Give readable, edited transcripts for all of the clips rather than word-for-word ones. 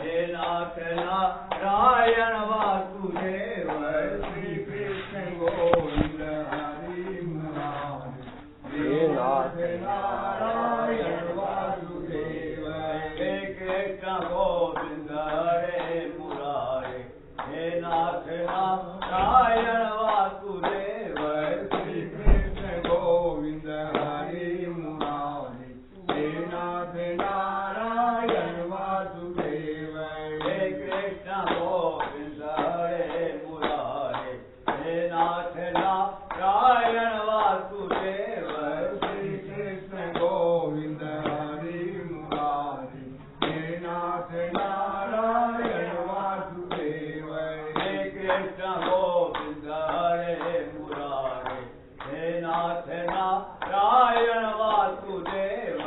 हे नाथ नारायण वासुदेव श्री कृष्ण गोविंद हरि मुरारी हे नाथ नारायण वासुदेव हे कृष्ण गोविंद हरे मुरारी हे नाथ नारायण वासुदेव श्री कृष्ण गोविंद हरि मुरारी हे नाथ नारायण वासुदेव हे कृष्ण गोविंद हरे मुरारी हे नाथ नारायण वासुदेव श्री कृष्ण गोविंद हरि मुरारी हे नाथ नारायण वासुदेव हे कृष्ण गोविंद हरे मुरारी हे नाथ नारायण वासुदेव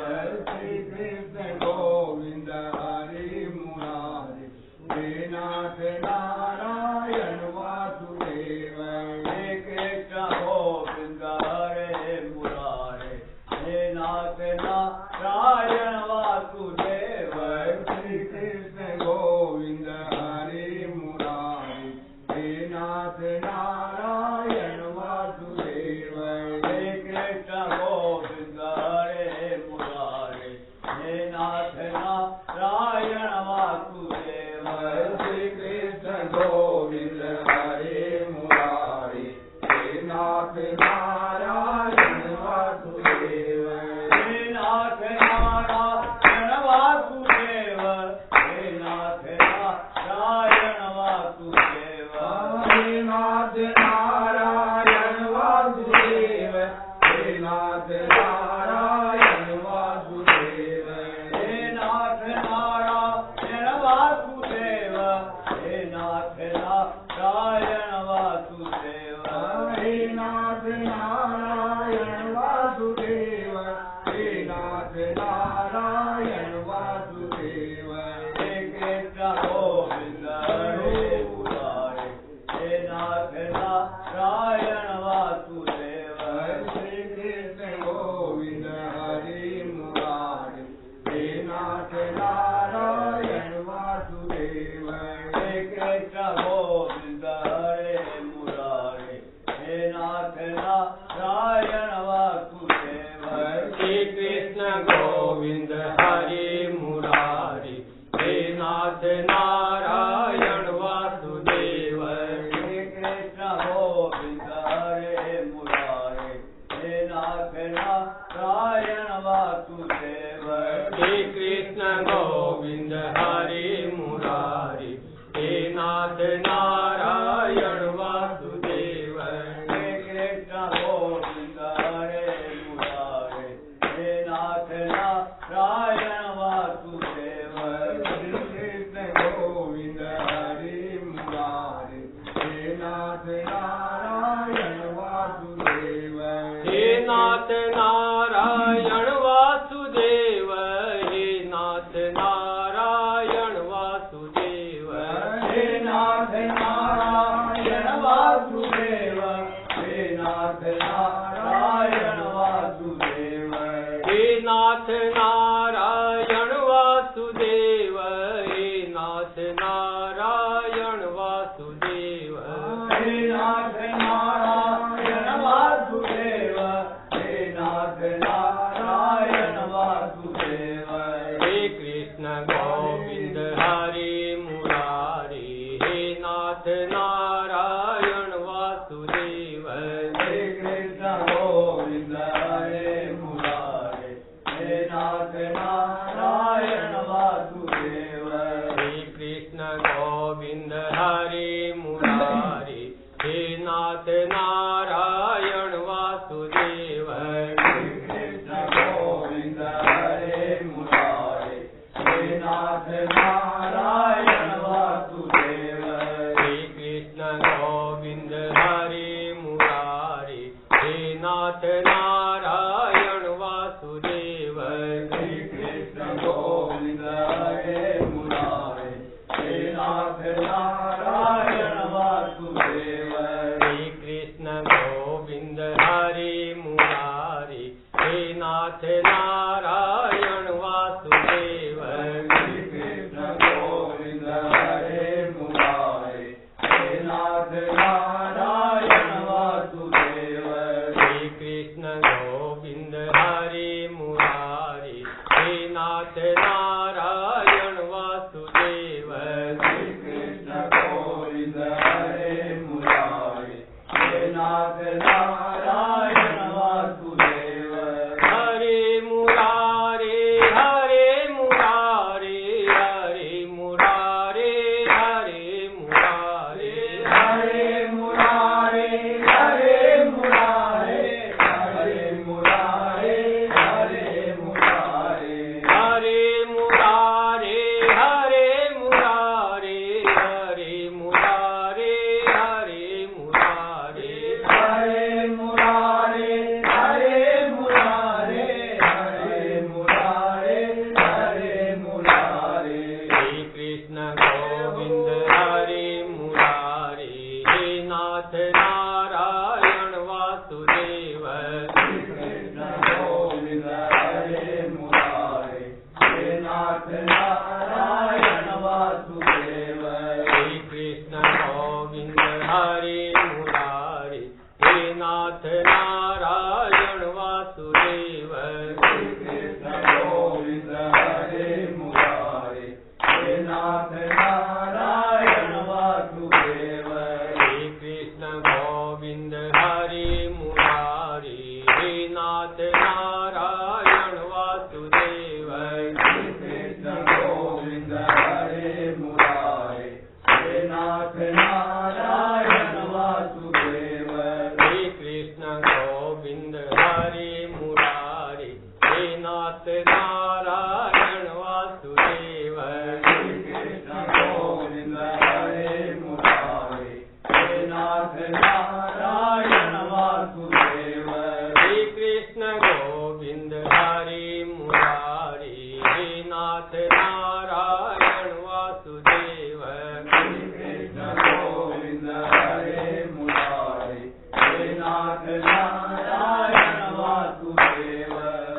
श्री कृष्ण गोविंद हरि मुरारी हे नाथ नारायण वासुदेव हे कृष्ण गोविंद हरे मुरारी हे नाथ नारायण वासुदेव श्री कृष्ण गोविंद हरि मुरारी हे नाथ नारायण वासुदेव हे कृष्ण गोविंद हरे मुरारी हे नाथ नारायण वासुदेव श्री कृष्ण गोविंद हरे मुरारी हे नाथ नारायण वासुदेव हे नाथ नारायण वासुदेव हे नाथ नारायण वासुदेव हे नाथ नारायण वासुदेव हे नाथ नारायण वासुदेव हे नाथ नारायण वासुदेव हे नाथ नारायण वासुदेव हे नाथ नारायण वासुदेव हे नाथ नारायण वासुदेव हे कृष्ण गोविंद हरे मुरारी हे नाथ नारायण वासुदेव श्री कृष्ण गोविंद हरि मुरारी हे नाथ नारायण वासुदेव हे कृष्ण गोविंद हरे मुरारी हे नाथ नारायण वासुदेव श्री कृष्ण गोविंद हरि मुरारी हे नाथ नारायण वासुदेव हे कृष्ण गोविंद हरे मुरारी हे नाथ नारायण वासुदेव हे कृष्ण गोविंद हरि मुरारी हे नाथ नारायण वासुदेव हे कृष्ण गोविंद हरे मुरारी हे नाथ नारायण वासुदेव श्री कृष्ण गोविंद नाथ नारायण वासुदेव श्री कृष्ण गोविंद हरि मुरारी हे नाथ नारायण वासुदेव श्री कृष्ण गोविंद हरे मुरारे हे नाथ नारायण वासुदेव श्री कृष्ण गोविंद हरि मुरारी हे नाथ नारायण वासुदेव श्री कृष्ण गोविंद हरे मुरारे हे नाथ नारायण वासुदेव श्री कृष्ण गोविंद हरि मुरारी हे नाथ नारायण वासुदेव श्री कृष्ण गोविंद हरे मुरारे हे नाथ नारायण वासुदेव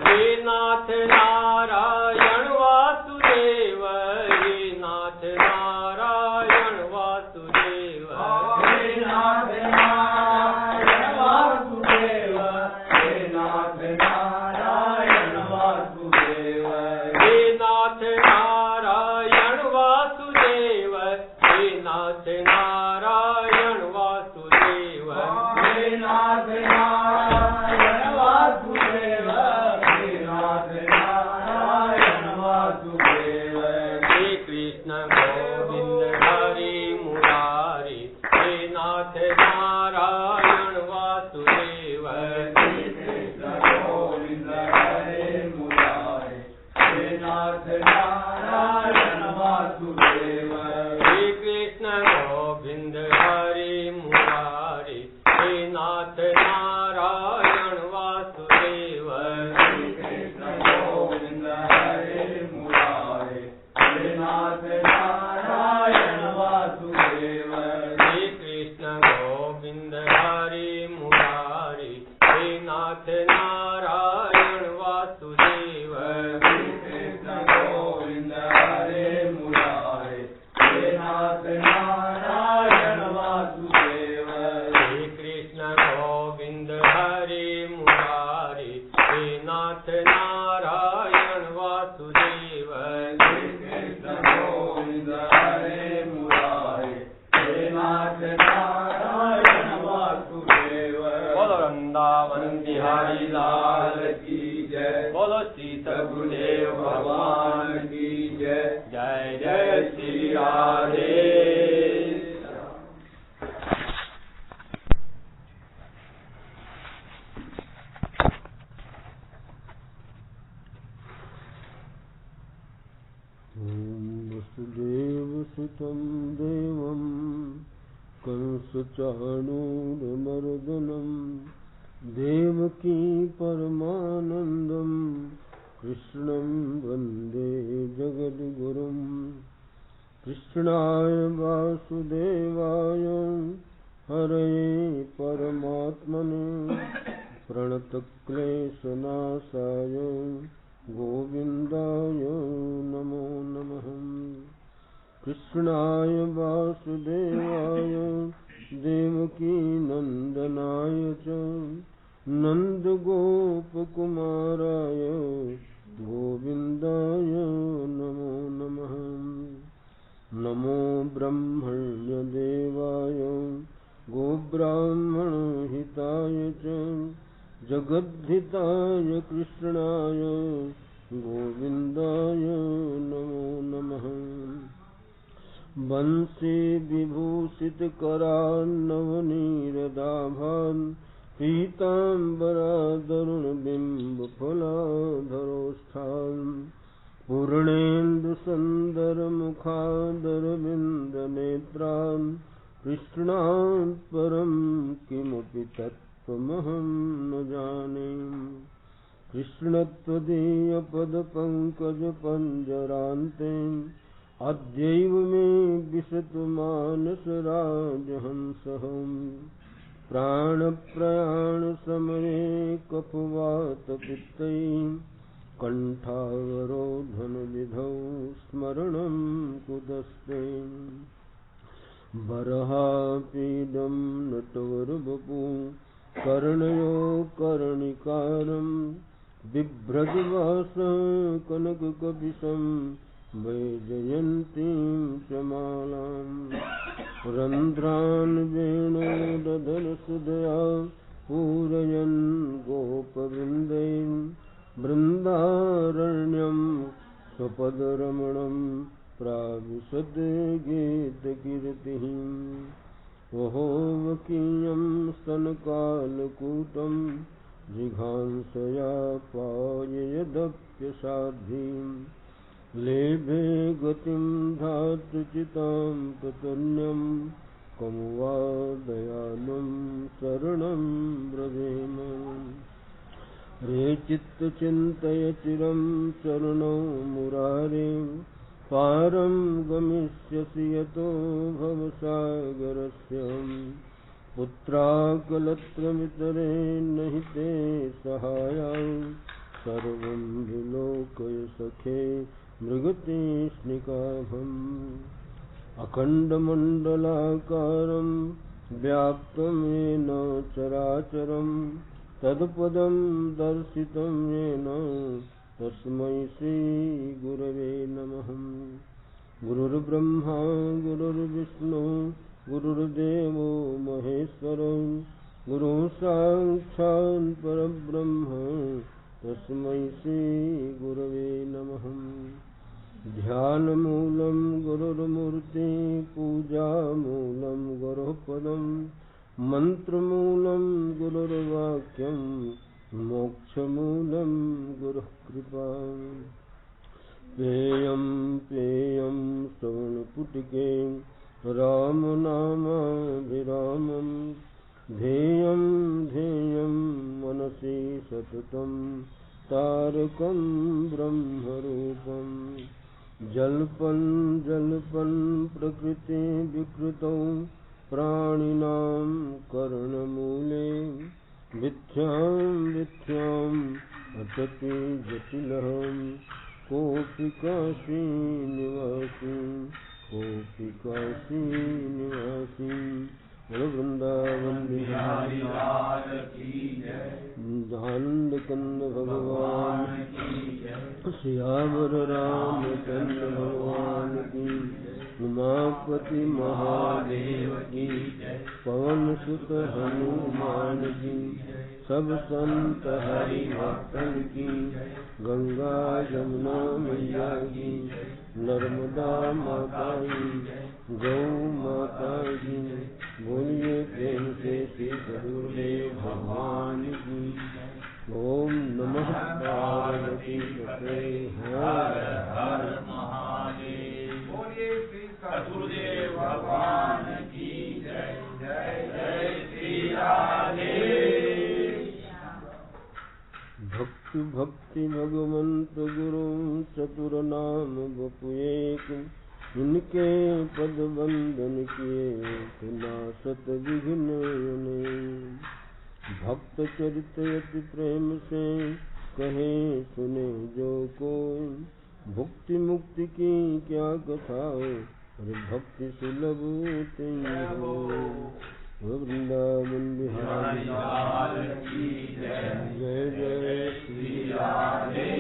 हे नाथ नारायण वासुदेव हे नाथ नारायण वासुदेव हे नाथ नारायण वासुदेव हे नाथ नारायण वासुदेव हे नाथ नारायण वासुदेव हे नाथ नारायण वासुदेव हे नाथ नारायण वासुदेव हे नाथ नारायण वासुदेव श्री कृष्ण गोविंद हरि मुरारी हे नाथ नारायण वासुदेव श्री कृष्ण गोविंद हरे मुरारे हे नाथ नारायण वासुदेव श्री कृष्ण गोविंद हरि मुरारी हे नाथ नारायण वासुदेव श्री कृष्ण गोविंद हरे मुरारे हे नाथ नारायण वासुदेव श्री कृष्ण गोविंद हरि मुरारी हे नाथ नारायण वासुदेव श्री कृष्ण गोविंद हरे मुरारे हे नाथ नारायण वासुदेव श्री कृष्ण गोविंद हरि मुरारी हे नाथ नारायण वासुदेव श्री कृष्ण गोविंद हरे मुरारे हे नाथ नारायण वासुदेव बोलो वृंदावन बिहारी लाल की जय बोलो सीता गुरुदेव भगवान की जय जय जय श्री राधे वसुदेवसुतं देवं कंसचाणूरमर्दनं देवकी परमानन्दं कृष्णं वन्दे जगद्गुरुं कृष्णाय वासुदेवाय हरये परमात्मने प्रणतक्लेशनाशाय गोविन्दाय नमो नमः कृष्णाय वासुदेवाय देवकीनन्दनाय च नन्दगोपकुमाराय गोविन्दाय नमो नमः नमो ब्रह्मण्यदेवाय गोब्राह्मणहिताय च जगद्धिताय कृष्णाय गोविन्दाय नमो नमः वंशी विभूषितकरान्नवनीरदाभान् पीताम्बरादरुणबिम्बफलाधरोष्ठान् पूर्णेन्दुसुन्दरमुखादरविन्दनेत्रान् कृष्णात् परं किमपि तत्त्वमहं न जाने कृष्णत्वदीयपदपङ्कजपञ्जरान्ते अद्यैव मे विशतु मानसराजहंसः प्राणप्रयाणसमये कफवातपित्तैः कण्ठावरोधनविधौ स्मरणं कुतस्ते बर्हापीडं नटवरवपु कर्णयो कर्णिकारं बिभ्रद्वास कनककपिशं वैजयन्तीं च मालाम् रन्ध्रान् वेणोदधनसुधया पूरयन् गोपवृन्दैः बृन्दारण्यं स्वपदरमणं प्राविशद् गीतकीर्तिः वहोवकीयं स्तनकालकूटं जिघांसया पाययदप्यसाध्यं लेभे गतिं धातृचितां प्रतन्यं कं वा दयालं शरणं व्रजेम रे चित्तचिन्तय चिरं चरणौ मुरारे पारं गमिष्यसि यतो भवसागरस्य पुत्राकलत्रमितरे नहि ते सहायं सर्वं विलोकय सखे मृगतृष्णिकाभम् अखण्डमण्डलाकारं व्याप्तं येन चराचरं तत्पदं दर्शितं येन तस्मै श्रीगुरवे नमः। गुरुर्ब्रह्मा गुरुर्विष्णु गुरुर्देवो महेश्वर गुरुः साक्षात् परब्रह्म तस्मै श्रीगुरवे नमः। ध्यानमूलं गुरुर्मूर्ति पूजामूलं गुरुः पदं मन्त्रमूलं गुरुर्वाक्यं मोक्षमूलं गुरुः कृपा पेयं पेयं श्रवणपुटके रामनामाभिरामं ध्येयं ध्येयं मनसि सततं तारकं ब्रह्मरूपं जल्पन् जल्पन् प्रकृति विकृतौ प्राणिनां कर्णमूले मिथ्यां मिथ्यां अटति जटिलः कोऽपि काशीनिवासी कोऽपि काशीनिवासी वृंदावन बिहारी लाल की जय आनंद कंद भगवान श्यावर रामचंद्र भगवान की उमापति महादेव की पवन सुत हनुमान की सब संत हरि भक्तन की गंगा जमुना मैया की नर्मदा माता की गौ माता की बोलिए प्रेम से श्री गुरुदेव भगवान की। ओम नमः पार्वती पते हर हर महादेव। बोलिए श्री सद्गुरुदेव भगवान की जय। जय जय श्री राधे। भक्ति भक्ति भगवंत गुरु चतुर नाम बपु एक इनके पद वंदन किए नासत विघ्न भक्त चरित अति प्रेम से कहे सुने जो कोई भुक्ति मुक्ति की क्या कथा अरे भक्ति सुलभ हो वृंदावन बिहारी लाल की जय। जय जय श्री राधे।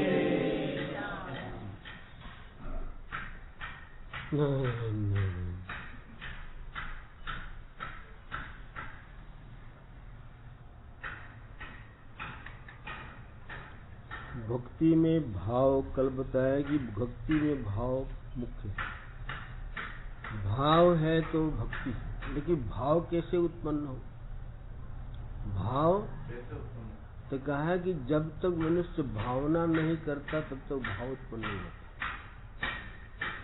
भक्ति में भाव कल बताया कि भक्ति में भाव मुख्य है। भाव है तो भक्ति है, लेकिन भाव कैसे उत्पन्न हो? भाव तो कहा है कि जब तक मनुष्य भावना नहीं करता तब तक भाव उत्पन्न नहीं होता।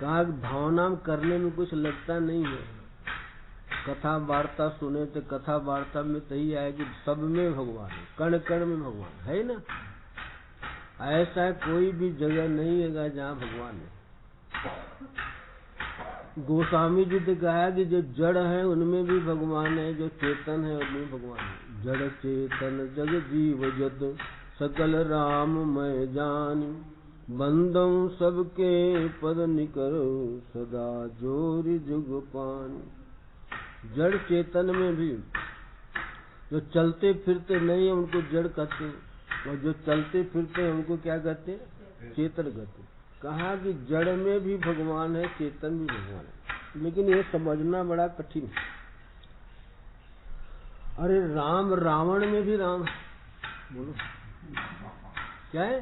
कहा भावना करने में कुछ लगता नहीं है। कथा वार्ता सुने तो कथा वार्ता में तो ही आए कि सब में भगवान है, कण कण में भगवान है ना। ऐसा कोई भी जगह नहीं है जहाँ भगवान है। गोस्वामी जी ने कहा कि जो जड़ है उनमें भी भगवान है, जो चेतन है उनमें भगवान है। जड़ चेतन जग जीव जत सकल राम मैं जान बंदम सबके पद निकरो सदा जोरी जुग पान। जड़ चेतन में भी जो चलते फिरते नहीं है उनको जड़ कहते हैं, और जो चलते फिरते हैं उनको क्या कहते हैं? चेतन कहते हैं। कहा कि जड़ में भी भगवान है, चेतन भी भगवान है, लेकिन ये समझना बड़ा कठिन है। अरे राम रावण में भी राम है, बोलो क्या है,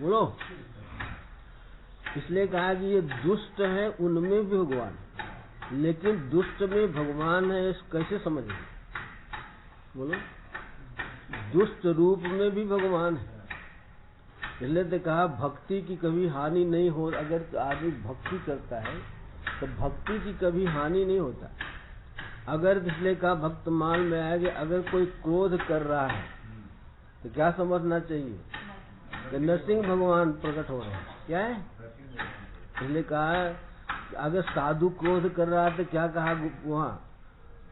बोलो। इसलिए कहा कि ये दुष्ट है, उनमें भी भगवान है, लेकिन दुष्ट में भगवान है कैसे समझेंगे, बोलो। दुष्ट रूप में भी भगवान है, इसलिए तो कहा भक्ति की कभी हानि नहीं हो। अगर आदमी भक्ति करता है तो भक्ति की कभी हानि नहीं होता। अगर इसलिए कहा भक्त माल में आया कि अगर कोई क्रोध कर रहा है तो क्या समझना चाहिए कि नरसिंह भगवान प्रकट हो रहे हैं, क्या है। इसलिए कहा अगर साधु क्रोध कर रहा है तो क्या कहा वहाँ,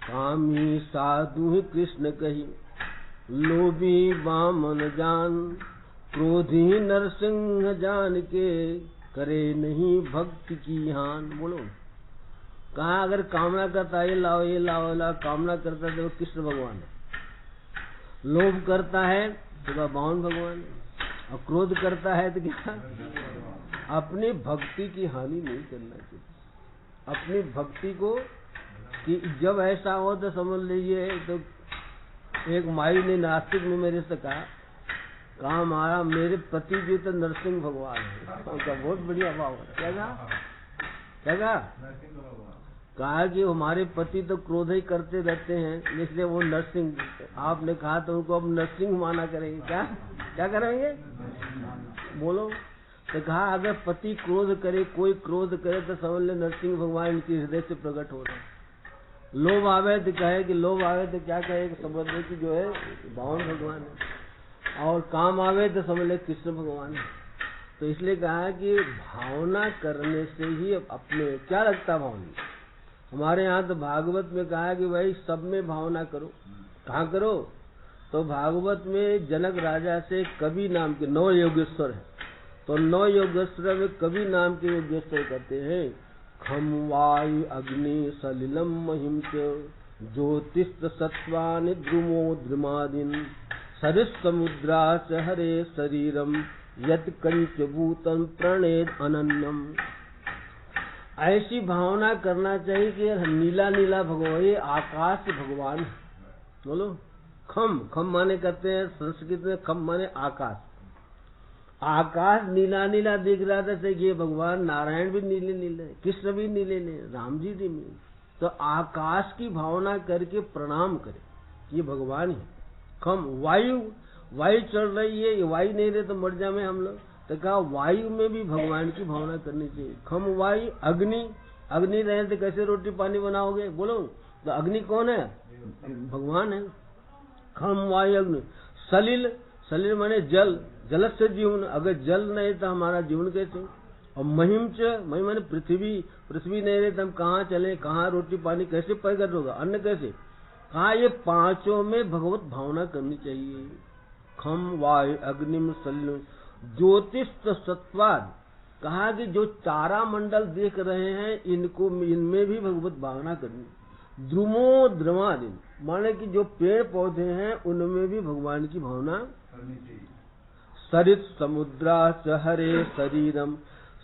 कामी साधु ही कृष्ण कही, लोभी बामन जान, क्रोधी नरसिंह जान के, करे नहीं भक्ति की हान। बोलो, कहा अगर कामना करता है ये लाओ ये लाओ ये लाओ, कामना करता है तो कृष्ण भगवान है, लोभ करता है तो बामन भगवान है, और क्रोध करता है तो क्या, अपनी भक्ति की हानि नहीं करना चाहिए। अपनी भक्ति को कि जब ऐसा हो तो समझ लीजिए। तो एक माई ने नास्तिक में मेरे से कहा हमारा मेरे पति जी तो नरसिंह भगवान है, उनका बहुत बढ़िया भाव है। क्या कहा, क्या कहा कि हमारे पति तो क्रोध ही करते रहते हैं, इसलिए वो नरसिंह, आपने कहा तो उनको अब नरसिंह माना करेंगे, क्या क्या करेंगे, बोलो। तो कहा अगर पति क्रोध करे, कोई क्रोध करे तो समझ ले नरसिंह भगवान के हृदय से प्रकट हो रहे हैं। लोभ आवे तो कहे कि लोभ आवे तो क्या कहे, समझ ले कि जो है बावन भगवान है, और काम आवे तो समझ ले कृष्ण भगवान है। तो इसलिए कहा कि भावना करने से ही अपने क्या लगता भावना। हमारे यहाँ तो भागवत में कहा कि भाई सब में भावना करो। कहाँ करो, तो भागवत में जनक राजा से कवि नाम के 9 योगेश्वर है, तो 9 योगेश्वर में कवि नाम के योगेश्वर कहते हैं, खम वायु अग्नि सलिलम महिम ज्योतिष सत्वानि द्रुमो द्रुमादिन सरिस समुद्रा च हरे शरीरम यत कंच भूतम प्रणेद अनन्यम। ऐसी भावना करना चाहिए कि नीला नीला भगवान, ये आकाश भगवान है। बोलो, खम खम माने करते हैं संस्कृत में, खम माने आकाश। आकाश नीला नीला दिख रहा था, तो ये भगवान नारायण भी नीले नीले, कृष्ण भी नीले नीले, राम जी भी नीले। तो आकाश की भावना करके प्रणाम करें, ये भगवान है। खम वायु, वायु चल रही है, ये वायु नहीं रहे तो मर जाए हम लोग, तो कहा वायु में भी भगवान की भावना करनी चाहिए। खम वायु अग्नि, अग्नि रहे तो कैसे रोटी पानी बनाओगे, बोलो। तो अग्नि कौन है, भगवान है। खम वायु अग्नि सलिल, सलिल माने जल, जल से जीवन, अगर जल नहीं तो हमारा जीवन कैसे। और महिम च, महिम माने पृथ्वी, पृथ्वी नहीं रहे तो हम कहाँ चले, कहाँ रोटी पानी कैसे प्रकट होगा, अन्न कैसे। कहा ये पांचों में भगवत भावना करनी चाहिए। खम वायु अग्निम सलिल ज्योतिष सत्वाद, कहा कि जो तारा मंडल देख रहे हैं इनको, इनमें भी भगवत भावना करनी। द्रुमो द्रमादिन माने कि जो पेड़ पौधे हैं उनमें भी भगवान की भावना करनी चाहिए। सरित समुद्रा हरे शरीरम,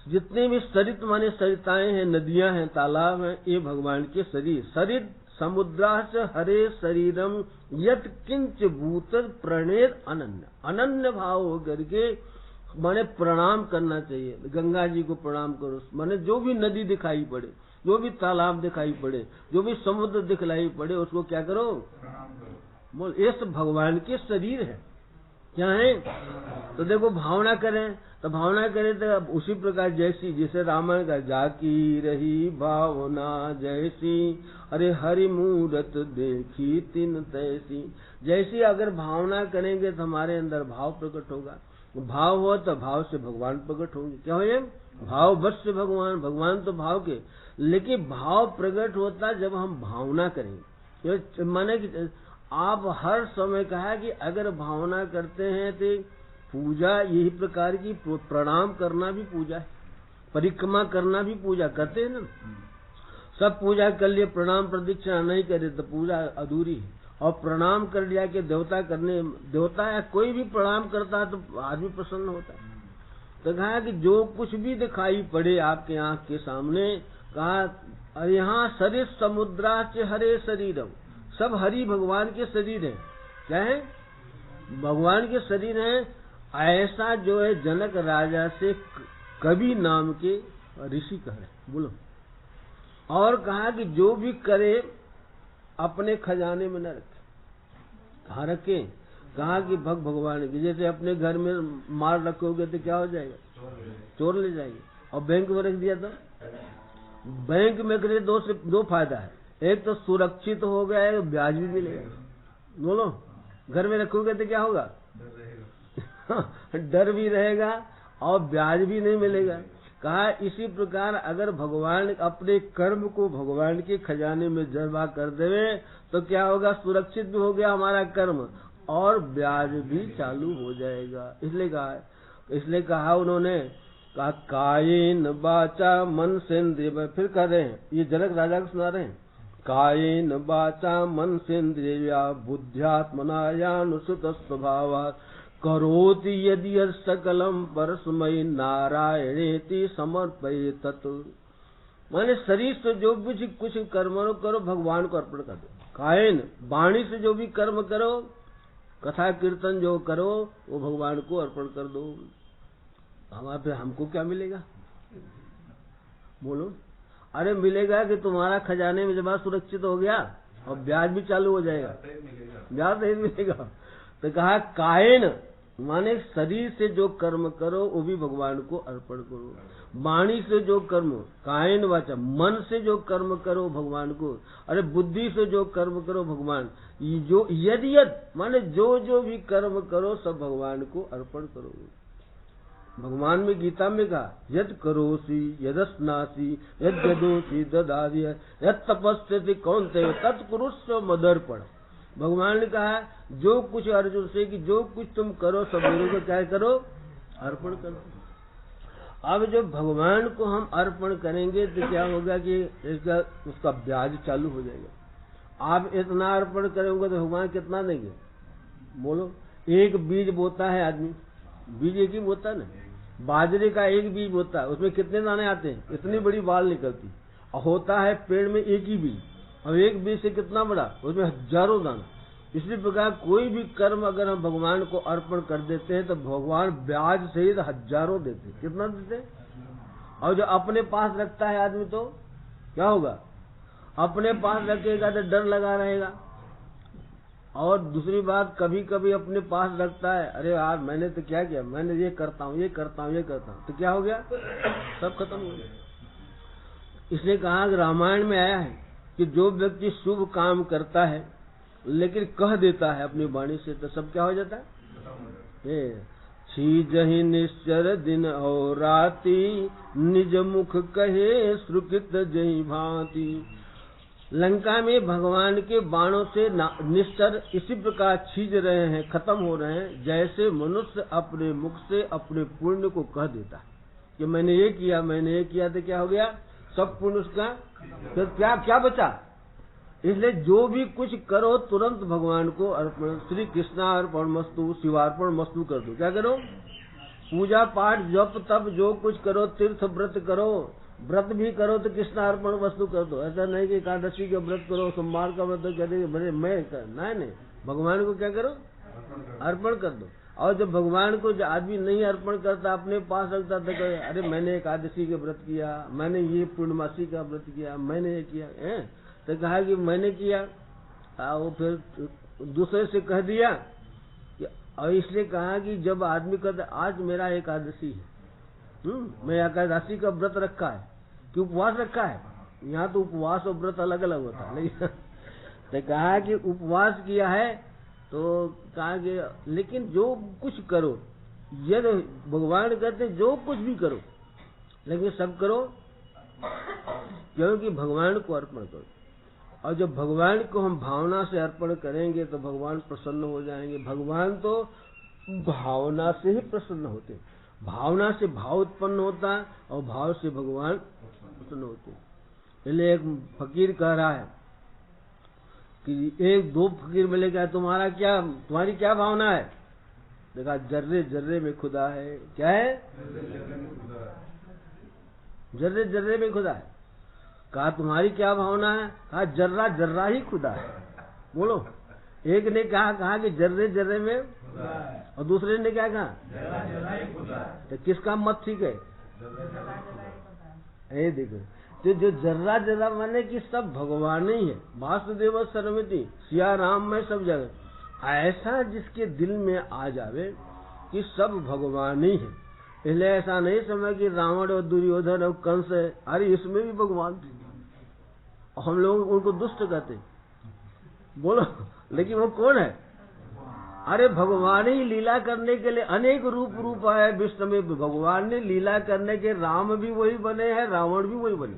जितने भी सरित माने सरिताएं हैं, नदियां हैं, तालाब हैं, ये भगवान के शरीर। सरित समुद्रा हरे शरीरम यत किंच भूत प्रणेत अनन्य, अनन्य भाव होकर के माने प्रणाम करना चाहिए। गंगा जी को प्रणाम करो, माने जो भी नदी दिखाई पड़े, जो भी तालाब दिखाई पड़े, जो भी समुद्र दिखलाई पड़े, उसको क्या करो, प्रणाम करो। बोल, ये सब भगवान के शरीर है, क्या है। तो देखो भावना करें, तो भावना करें तो उसी प्रकार जैसी, जैसे रामायण का जाकी रही भावना जैसी, अरे हरि मूरत देखी तिन तैसी। जैसी अगर भावना करेंगे तो हमारे अंदर भाव प्रकट होगा। भाव हो तो भाव से भगवान प्रकट होंगे। क्या हो ये भाव बस से भगवान, भगवान तो भाव के, लेकिन भाव प्रकट होता जब हम भावना करेंगे। माने कि आप हर समय कहा कि अगर भावना करते हैं तो पूजा यही प्रकार की, प्रणाम करना भी पूजा है, परिक्रमा करना भी पूजा करते हैं ना। सब पूजा कर लिए, प्रणाम प्रदक्षिणा नहीं करे तो पूजा अधूरी है। और प्रणाम कर लिया कि देवता करने, देवता या कोई भी प्रणाम करता है तो आदमी प्रसन्न होता है। तो कहा कि जो कुछ भी दिखाई पड़े आपके आंख के सामने, कहा यहाँ शरीर समुद्रा से हरे शरीरम, सब हरि भगवान के शरीर हैं। क्या है? भगवान के शरीर हैं। ऐसा जो है जनक राजा से कवि नाम के ऋषि कह रहे, बोलो। और कहा कि जो भी करे अपने खजाने में न रखे। कहाँ रखे? कहा कि भगवान की, जैसे अपने घर में माल रखोगे तो क्या हो जाएगा? चोर ले जाएंगे। और बैंक में रख दिया तो बैंक में करे दो फायदा है, एक तो सुरक्षित हो गया, ब्याज भी मिलेगा। बोलो, घर में रखोगे तो क्या होगा? डर भी रहेगा और ब्याज भी नहीं मिलेगा। कहा इसी प्रकार अगर भगवान अपने कर्म को भगवान के खजाने में जमा कर देवे तो क्या होगा? सुरक्षित भी हो गया हमारा कर्म और ब्याज भी चालू हो जाएगा। इसलिए कहा उन्होंने, कहा कायेन वाचा मन सेंद्रिय, फिर कह रहे हैं, ये जनक राजा को सुना रहे हैं, कायेन वाचा मन सेंद्रिया बुद्ध्यात्मना यानुसुत स्वभावात् करोति यदि सकलम परस्मै नारायणेति समर्पयेत तत्। माने शरीर से जो भी कुछ कर्म करो भगवान को अर्पण कर दो। कायन वाणी से जो भी कर्म करो, कथा कीर्तन जो करो वो भगवान को अर्पण कर दो। हमारे पे हमको क्या मिलेगा? बोलो। अरे मिलेगा कि तुम्हारा खजाने में जमा सुरक्षित हो गया और ब्याज भी चालू हो जाएगा। ब्याज नहीं मिलेगा। तो कहा कायन माने शरीर से जो कर्म करो वो भी भगवान को अर्पण करो। वाणी से जो कर्म, कायन वाचा, मन से जो कर्म करो भगवान को, अरे बुद्धि से जो कर्म करो भगवान, जो यदि माने जो भी कर्म करो सब भगवान को अर्पण करो। भगवान में गीता में कहा, यद करोसी यदस्नासी यद्यदोसी ददादि यद तपस्यति कौन्तेय तत्कुरुष्व मदर्पण। भगवान ने कहा जो कुछ अर्जुन से कि जो कुछ तुम करो सब मेरे को क्या करो? अर्पण करो। अब जब भगवान को हम अर्पण करेंगे तो क्या होगा कि उसका ब्याज चालू हो जाएगा। आप इतना अर्पण करेंगे तो भगवान कितना देंगे? बोलो। एक बीज बोता है आदमी, बीज एक ही बोता है ना, बाजरे का एक बीज बोता है, उसमें कितने दाने आते हैं? इतनी बड़ी बाल निकलती। और होता है पेड़ में एक ही बीज, और एक बीज से कितना बड़ा? उसमें हजारों दाना। इसी प्रकार कोई भी कर्म अगर हम भगवान को अर्पण कर देते हैं तो भगवान ब्याज सहित हजारों देते। कितना देते? और जो अपने पास रखता है आदमी तो क्या होगा? अपने पास रखेगा तो डर लगा रहेगा। और दूसरी बात, कभी कभी अपने पास रखता है, अरे यार मैंने तो क्या किया, मैंने ये करता हूँ ये करता हूँ ये करता हूँ, तो क्या हो गया? सब खत्म हो गया। इसलिए कहा कि रामायण में आया है कि जो व्यक्ति शुभ काम करता है लेकिन कह देता है अपनी वाणी से तो सब क्या हो जाता है? छीजहि निश्चर दिन और राति निज मुख कहे सुकृत जहि भांति। लंका में भगवान के बाणों से निश्चर इसी प्रकार छीज रहे हैं, खत्म हो रहे हैं, जैसे मनुष्य अपने मुख से अपने पुण्य को कह देता है कि मैंने ये किया मैंने ये किया, तो क्या हो गया? सब पुण्य उसका, तो क्या बचा? इसलिए जो भी कुछ करो तुरंत भगवान को अर्पण, श्री कृष्णार्पण मस्तु, शिवार्पण मस्तु कर दो। क्या करो? पूजा पाठ जप तप जो कुछ करो, तीर्थ व्रत करो, व्रत भी करो तो कृष्णार्पण वस्तु कर दो। ऐसा नहीं कि एकादशी का व्रत करो, सोमवार का व्रत कहते मैं नहीं, भगवान को क्या करो? अर्पण कर दो। और जब भगवान को जो आदमी नहीं अर्पण करता, अपने पास रखता तो कहे अरे मैंने एकादशी का व्रत किया, मैंने ये पूर्णमासी का व्रत किया, मैंने ये किया है, तो कहा कि मैंने किया, वो फिर दूसरे से कह दिया। और इसलिए कहा कि जब आदमी कहता आज मेरा एकादशी है, मैं एकादशी का व्रत रखा है कि उपवास रखा है, यहाँ तो उपवास और व्रत अलग अलग होता है, लेकिन तो कहा कि उपवास किया है, तो कहा कि लेकिन जो कुछ करो, यदि भगवान कहते जो कुछ भी करो लेकिन सब करो क्योंकि भगवान को अर्पण करो। और जब भगवान को हम भावना से अर्पण करेंगे तो भगवान प्रसन्न हो जाएंगे। भगवान तो भावना से ही प्रसन्न होते, भावना से भाव उत्पन्न होता है और भाव से भगवान प्रसन्न होते। इसलिए एक फकीर कह रहा है कि एक दो फकीर मिले क्या तुम्हारी क्या भावना है? देखा जर्रे जर्रे में खुदा है। क्या है? जर्रे जर्रे में खुदा है। कहा तुम्हारी क्या भावना है? कहा जर्रा जर्रा ही खुदा है। बोलो, एक ने कहा कि जर्रे जर्रे में, और दूसरे ने क्या कहा? तो किसका मत ठीक है? ये देखो, तो जो जर्रा जर्रा माने कि सब भगवान ही है। वासुदेव सर्वमिति, सिया राम में सब जगह। ऐसा जिसके दिल में आ जावे कि सब भगवान ही है, इसलिए ऐसा नहीं समझ कि रावण और दुर्योधन और कंस है, अरे इसमें भी भगवान थे। हम लोग उनको दुष्ट कहते, बोलो, लेकिन वो कौन है? अरे भगवान ही लीला करने के लिए अनेक रूप आए विष्णु में। भगवान ने लीला करने के, राम भी वही बने हैं, रावण भी वही बने,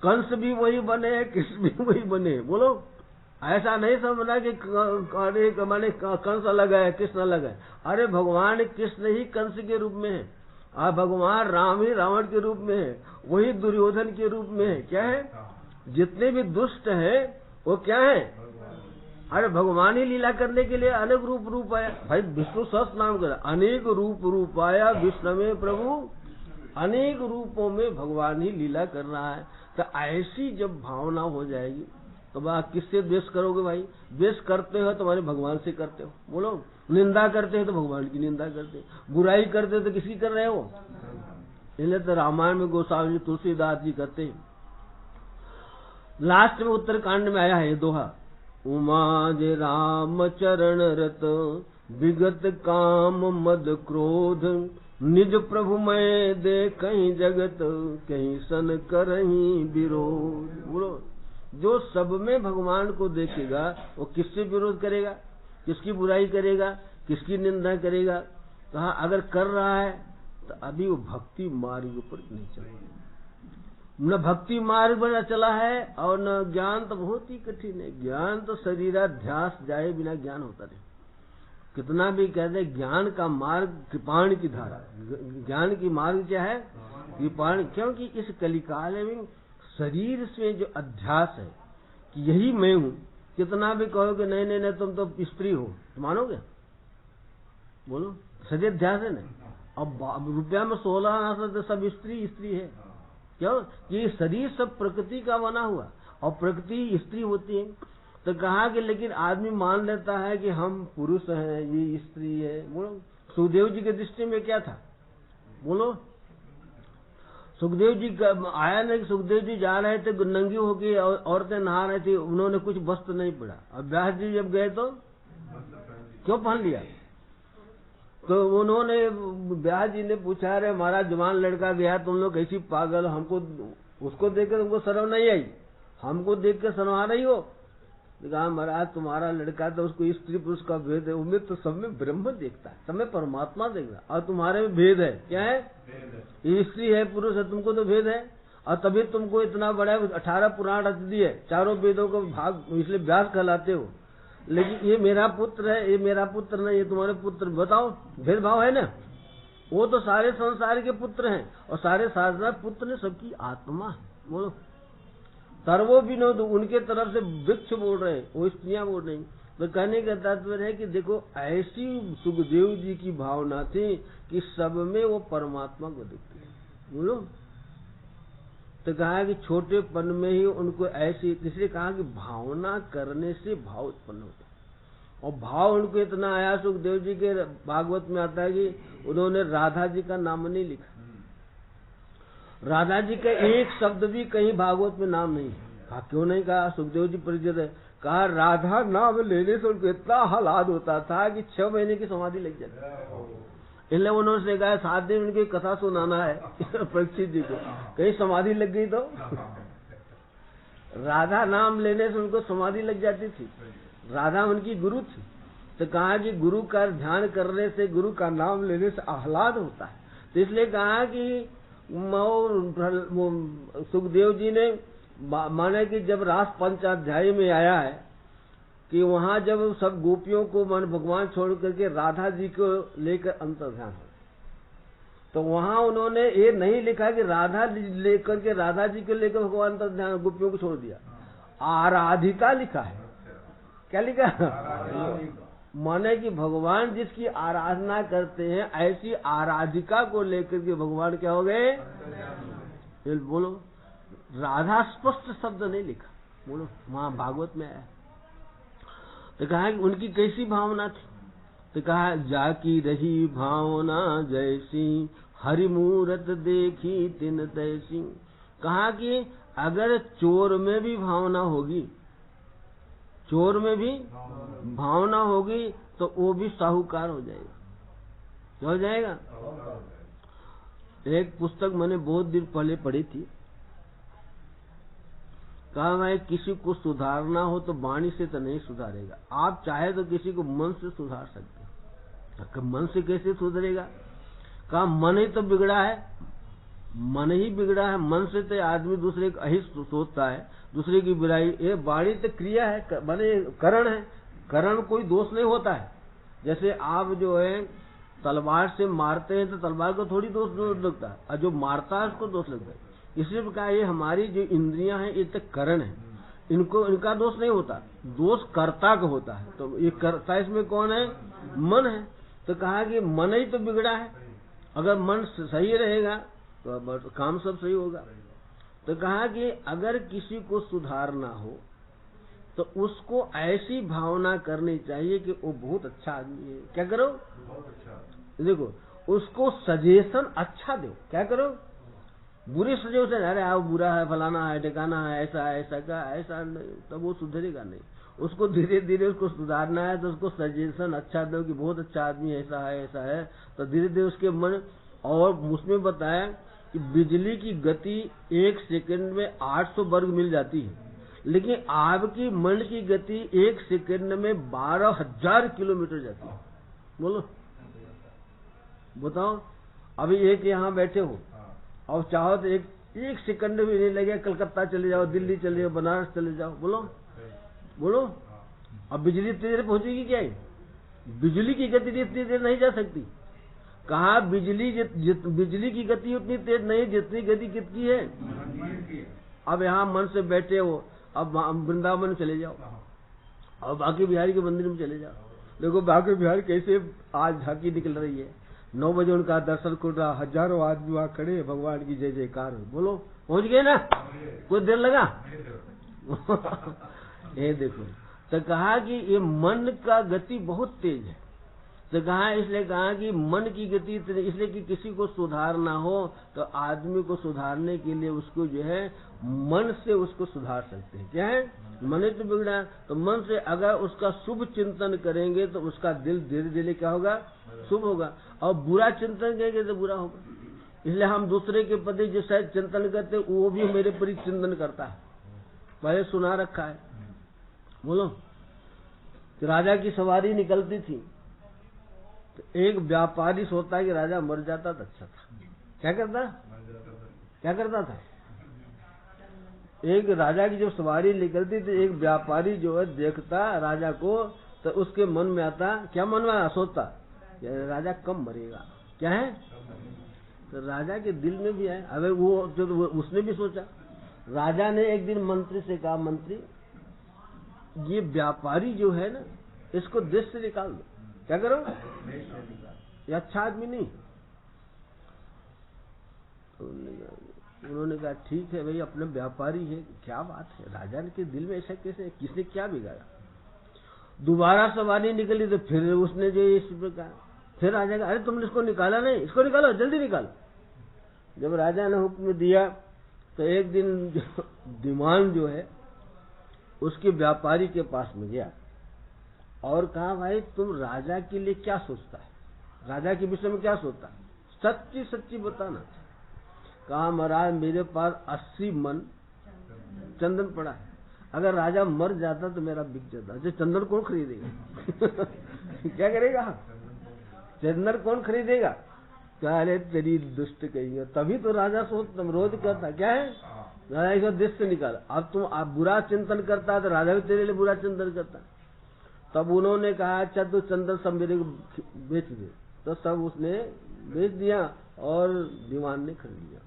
कंस भी वही बने हैं, कृष्ण भी वही बने। बोलो, ऐसा नहीं समझना कि माने कंस अलग है कृष्ण अलग है। अरे भगवान कृष्ण ही कंस के रूप में है, और भगवान राम ही रावण के रूप में है, वही दुर्योधन के रूप में है। क्या है? जितने भी दुष्ट है वो क्या है? अरे भगवान ही लीला करने के लिए अनेक रूप आया। भाई विष्णु सहस्त्र नाम कर, अनेक रूप आया विष्णु में प्रभु, अनेक रूपों में भगवान ही लीला कर रहा है। तो ऐसी जब भावना हो जाएगी तो आप किससे द्वेष करोगे? भाई द्वेष करते हो तुम्हारे भगवान से करते हो। बोलो, निंदा करते हो तो भगवान की निंदा करते हो, बुराई करते हो तो किसकी कर रहे हो? इसलिए तो रामायण में गोस्वामी जी तुलसीदास जी करते हैं, लास्ट में उत्तरकांड में आया है दोहा, उमा जे राम चरण रत विगत काम मद क्रोध, निज प्रभु मैं दे कहीं जगत कहीं सन करहीं विरोध। बोलो, जो सब में भगवान को देखेगा वो किससे विरोध करेगा? किसकी बुराई करेगा? किसकी निंदा करेगा? कहा अगर कर रहा है तो अभी वो भक्ति मार्ग पर नहीं चलेगा। न भक्ति मार्ग पर चला है और न ज्ञान, तो बहुत ही कठिन है। ज्ञान तो शरीराध्यास जाए बिना ज्ञान होता नहीं। कितना भी कहते ज्ञान का मार्ग कृपाण की धारा, ज्ञान की मार्ग क्या है? कृपाण। क्योंकि इस कलिकाल में शरीर से जो अध्यास है कि यही मैं हूँ, कितना भी कहो कि नहीं नहीं नहीं तुम तो स्त्री हो, तो मानोगे? बोलो, शरीर अध्यास है ना। अब रुपया में 16 आना तो सब स्त्री स्त्री है। क्यों? ये शरीर सब प्रकृति का बना हुआ, और प्रकृति स्त्री होती है। तो कहा कि लेकिन आदमी मान लेता है कि हम पुरुष हैं, ये स्त्री है। बोलो, सुखदेव जी के दृष्टि में क्या था? बोलो, सुखदेव जी आया नहीं, सुखदेव जी जा रहे थे नंगी होके, औरतें नहा रही थी, उन्होंने कुछ वस्त्र नहीं पड़ा। अब व्यास जी जब गए तो क्यों पहन लिया? तो उन्होंने, व्यास जी ने पूछा, अरे हमारा जवान लड़का गया, तुम लोग कैसी पागल, हमको उसको देखकर तुमको शर्म नहीं आई, हमको देख कर शर्मा रही हो? कहा महाराज तुम्हारा लड़का तो उसको स्त्री पुरुष का भेद है, उम्मीद तो सब में ब्रह्म देखता है, सब में परमात्मा देखता है, और तुम्हारे में भेद है। क्या है? ये स्त्री है पुरुष है, तुमको तो भेद है, और तभी तुमको इतना बड़ा 18 पुराण रच दिए, चारों वेदों को भाग, इसलिए व्यास कहलाते हो। लेकिन ये मेरा पुत्र है, ये मेरा पुत्र नहीं, ये तुम्हारे पुत्र। बताओ, भेदभाव है ना? वो तो सारे संसार के पुत्र हैं, और सारे साधना पुत्र ने सबकी आत्मा है। बोलो, सर्वो विनोद, उनके तरफ से वृक्ष बोल रहे हैं, वो स्त्रियां बोल रही। तो कहने का तात्पर्य है कि देखो ऐसी सुखदेव जी की भावना थी कि सब में वो परमात्मा को देखते हैं। बोलो, तो कहा कि छोटेपन में ही उनको ऐसी, इसलिए कहा कि भावना करने से भाव उत्पन्न होता है। और भाव उनको इतना आया, सुखदेव जी के भागवत में आता है कि उन्होंने राधा जी का नाम नहीं लिखा। राधा जी का एक शब्द भी कहीं भागवत में नाम नहीं है। कहा क्यों नहीं? कहा सुखदेव जी परिचित है। कहा राधा नाम लेने से उनको इतना हालात होता था कि 6 महीने की समाधि लग जाती। इसलिए उन्होंने कहा 7 दिन उनकी कथा सुनाना है परीक्षित जी को, कहीं समाधि लग गई तो। राधा नाम लेने से उनको समाधि लग जाती थी, राधा उनकी गुरु थी। तो कहा कि गुरु का ध्यान करने से, गुरु का नाम लेने से आह्लाद होता है। तो इसलिए कहा कि सुखदेव जी ने माने कि जब रास पंचाध्याय में आया है कि वहां जब सब गोपियों को मन भगवान छोड़ करके राधा जी को लेकर अंतर्ध्यान हो, तो वहां उन्होंने ये नहीं लिखा कि राधा लेकर के, राधा जी को लेकर भगवान अंतर्ध्यान, गोपियों को छोड़ दिया। आराधिका लिखा है। क्या लिखा? माने कि भगवान जिसकी आराधना करते हैं ऐसी आराधिका को लेकर के भगवान क्या हो गए? बोलो, राधा स्पष्ट शब्द नहीं लिखा, बोलो वहां भागवत में आया। तो कहा कि उनकी कैसी भावना थी? तो कहा जाकी रही भावना जैसी हरि मूरत देखी तिन तैसी। कहा कि अगर चोर में भी भावना होगी, चोर में भी भावना होगी तो वो भी साहूकार हो जाएगा। क्या हो जाएगा? एक पुस्तक मैंने बहुत दिन पहले पढ़ी थी, कहा मैं किसी को सुधारना हो तो वाणी से तो नहीं सुधारेगा, आप चाहे तो किसी को मन से सुधार सकते हैं। मन से कैसे सुधरेगा? कहा मन ही तो बिगड़ा है, मन ही बिगड़ा है। मन से तो आदमी दूसरे का अहित सोचता है, दूसरे की बुराई। ये वाणी तो क्रिया है, माने करण है, करण कोई दोष नहीं होता है। जैसे आप जो है तलवार से मारते हैं तो तलवार को थोड़ी दोष लगता है, और जो मारता है उसको दोष लगता है। इसी प्रकार ये हमारी जो इंद्रियां हैं ये तो करण है, इनको इनका दोष नहीं होता, दोष कर्ता का होता है। तो ये कर्ता इसमें कौन है? मन है। तो कहा कि मन ही तो बिगड़ा है, अगर मन सही रहेगा तो काम सब सही होगा। तो कहा कि अगर किसी को सुधारना हो तो उसको ऐसी भावना करनी चाहिए कि वो बहुत अच्छा आदमी है। क्या करो? देखो, उसको सजेशन अच्छा दो। क्या करो? बुरे सजेशन, अरे आओ बुरा है, फलाना है, ठिकाना है, ऐसा है, ऐसा का ऐसा नहीं, तब वो सुधरेगा नहीं। उसको धीरे धीरे उसको सुधारना है तो उसको सजेशन अच्छा दो कि बहुत अच्छा आदमी ऐसा है, ऐसा है। तो धीरे धीरे उसके मन। और उसमें बताया कि बिजली की गति 1 सेकंड में 800 वर्ग मिल जाती है, लेकिन आपकी मन की गति 1 सेकंड में 12,000 किलोमीटर जाती है। बोलो, बताओ। अभी एक यहाँ बैठे हो और चाहो तो एक सेकंड भी नहीं लगे, कलकत्ता चले जाओ, दिल्ली चले जाओ, बनारस चले जाओ। बोलो बोलो। अब बिजली इतनी देर पहुंचेगी क्या? बिजली की गति इतनी देर नहीं जा सकती। कहा बिजली की गति उतनी तेज नहीं जितनी गति कितनी है। अब यहाँ मन से बैठे हो, अब वृंदावन चले जाओ और बाकी बिहारी के मंदिर में चले जाओ। देखो बाकी बिहार कैसे आज झांकी निकल रही है। 9 बजे उनका दर्शन कर रहा, हजारों आदमी वहां खड़े, भगवान की जय जयकार। बोलो, पहुंच गए ना? कोई देर लगा? ये देखो। तो कहा कि ये मन का गति बहुत तेज है। तो कहा, इसलिए कहा कि मन की गति इसलिए कि किसी को सुधारना हो तो आदमी को सुधारने के लिए उसको जो है मन से उसको सुधार सकते हैं। क्या है? मन तो बिगड़ा, तो मन से अगर उसका शुभ चिंतन करेंगे तो उसका दिल धीरे धीरे क्या होगा? शुभ होगा। और बुरा चिंतन करेंगे तो बुरा होगा। इसलिए हम दूसरे के प्रति जो शायद चिंतन करते वो भी मेरे प्रति चिंतन करता है, पहले सुना रखा है। बोलो, राजा की सवारी निकलती थी तो एक व्यापारी सोचता है कि राजा मर जाता तो अच्छा था। क्या करता? क्या करता था? एक राजा की जब सवारी निकलती तो एक व्यापारी जो है देखता राजा को तो उसके मन में आता, क्या मन में सोचता, राजा कब मरेगा। क्या है? तो राजा के दिल में भी है। अगर वो जो उसने भी सोचा। राजा ने एक दिन मंत्री से कहा, मंत्री ये व्यापारी जो है ना इसको देश से निकाल दो। क्या करो? ये अच्छा आदमी नहीं। उन्होंने कहा ठीक है भाई, अपने व्यापारी है, क्या बात है, राजा के दिल में ऐसा कैसे, किसने क्या बिगाड़ा। दोबारा सवारी निकली तो फिर उसने जो इस प्रकार, फिर राजा का, अरे तुमने इसको निकाला नहीं, इसको निकालो, जल्दी निकालो। जब राजा ने हुक्म दिया तो एक दिन दीवान जो है उसके व्यापारी के पास में गया और कहा, भाई तुम राजा के लिए क्या सोचता है, राजा के विषय में क्या सोचता है, सच्ची सच्ची बताना। कहा, महाराज मेरे पास 80 मन चंदन पड़ा है, अगर राजा मर जाता तो मेरा बिक जाता। जो चंदन कौन खरीदेगा? क्या करेगा? चंदन कौन खरीदेगा? क्या, अरे तेरी दुष्ट कहेंगे। तभी तो राजा सोच तुम रोज करता क्या है, राजा इसको देश से निकाल। अब तुम आप बुरा चिंतन करता तो राजा भी तेरे लिए बुरा चिंतन करता। तब उन्होंने कहा, अच्छा तो चंदन सब मेरे को बेच दे। तो सब उसने बेच दिया और दीवान ने खरीद लिया।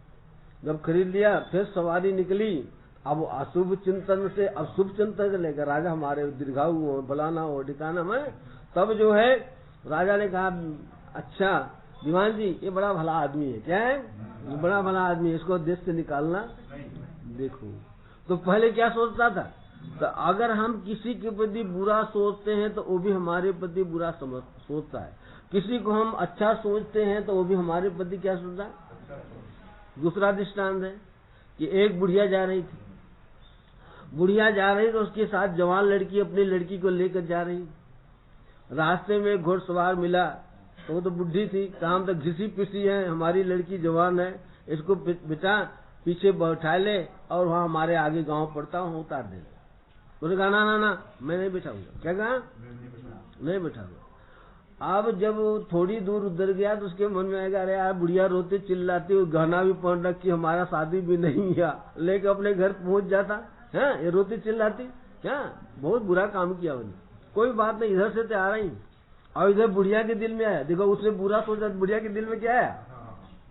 जब खरीद लिया फिर सवारी निकली। अब अशुभ चिंतन से अब शुभ चिंतन लेकर राजा हमारे दीर्घायु हो, फलाना हो, ठिकाना में तब जो है राजा ने कहा, अच्छा दीवान जी ये बड़ा भला आदमी है। क्या है? ये बड़ा भला आदमी है, इसको देश से निकालना। देखो तो पहले क्या सोचता था, तो अगर हम किसी के प्रति बुरा सोचते हैं तो वो भी हमारे प्रति बुरा सोचता है, किसी को हम अच्छा सोचते हैं तो वो भी हमारे प्रति क्या सोचता है। दूसरा दृष्टांत है कि एक बुढ़िया जा रही थी, बुढ़िया जा रही तो उसके साथ जवान लड़की अपनी लड़की को लेकर जा रही। रास्ते में घुड़सवार मिला तो वो तो बुढ़ी थी, काम तो घिसी पिसी है, हमारी लड़की जवान है, इसको बेटा पीछे बैठा ले और वहाँ हमारे आगे गांव पड़ता हूँ उतार दे। उसने कहा ना ना ना मैं नहीं बैठाऊंगा। क्या कहा? नहीं बैठाऊंगा। अब जब थोड़ी दूर उधर गया तो उसके मन में आएगा, अरे यार बुढ़िया रोते चिल्लाती, गहना भी पहन रखी, हमारा शादी भी नहीं है, लेके अपने घर पहुंच जाता है, ये रोती चिल्लाती, क्या बहुत बुरा काम किया उन्हें। कोई बात नहीं, इधर से तो आ रही, और इधर बुढ़िया के दिल में आया, देखो उसने बुरा सोचा, बुढ़िया के दिल में क्या आया?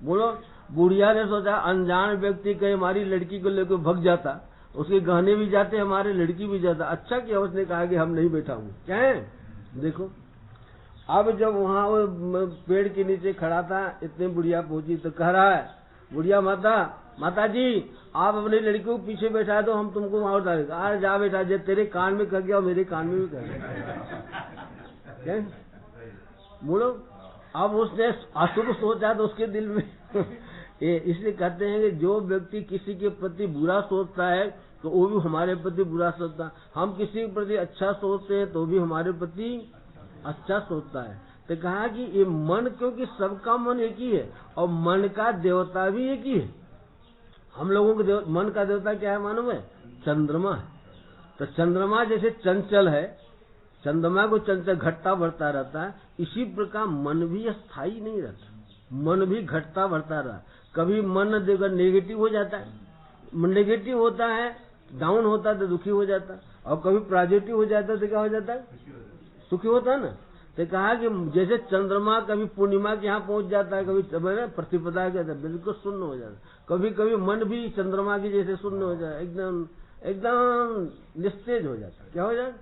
बोलो, बुढ़िया ने सोचा अनजान व्यक्ति कहीं हमारी लड़की को लेकर भग जाता, उसके गहने भी जाते, हमारे लड़की भी जाता, अच्छा किया उसने कहा कि हम नहीं बैठाऊंगे। क्या है? देखो अब जब वहाँ वो पेड़ के नीचे खड़ा था, इतने बुढ़िया पहुंची तो कह रहा है, बुढ़िया माता जी आप अपनी लड़की को पीछे बैठा दो, हम तुमको वहां उतारेंगे। अरे जा बेटा, जब तेरे कान में कर गया और मेरे कान में भी कर गया। बोलो, अब उसने अशुभ सोचा तो उसके दिल में इसलिए कहते हैं कि जो व्यक्ति किसी के प्रति बुरा सोचता है तो वो भी हमारे प्रति बुरा सोचता है, हम किसी के प्रति अच्छा सोचते हैं तो भी हमारे प्रति अच्छा सोचता है। तो कहा कि ये मन, क्योंकि सबका मन एक ही है और मन का देवता भी एक ही है। हम लोगों के मन का देवता क्या है मालूम है? चंद्रमा है। तो चंद्रमा जैसे चंचल है, चंद्रमा को चंचल घटता बढ़ता रहता है, इसी प्रकार मन भी स्थायी नहीं रहता, मन भी घटता बढ़ता रहा। कभी मन देखो नेगेटिव हो जाता है, नेगेटिव होता है, डाउन होता है तो दुखी हो जाता है, और कभी पॉजिटिव हो जाता है तो क्या हो जाता है? सुखी होता है ना। तो कहा कि जैसे चंद्रमा कभी पूर्णिमा के यहाँ पहुंच जाता है, कभी प्रतिपदा के बिल्कुल शून्य हो जाता है, कभी कभी मन भी चंद्रमा की जैसे शून्य हो जाए, एकदम एकदम निस्तेज हो जाता है। क्या हो जाए?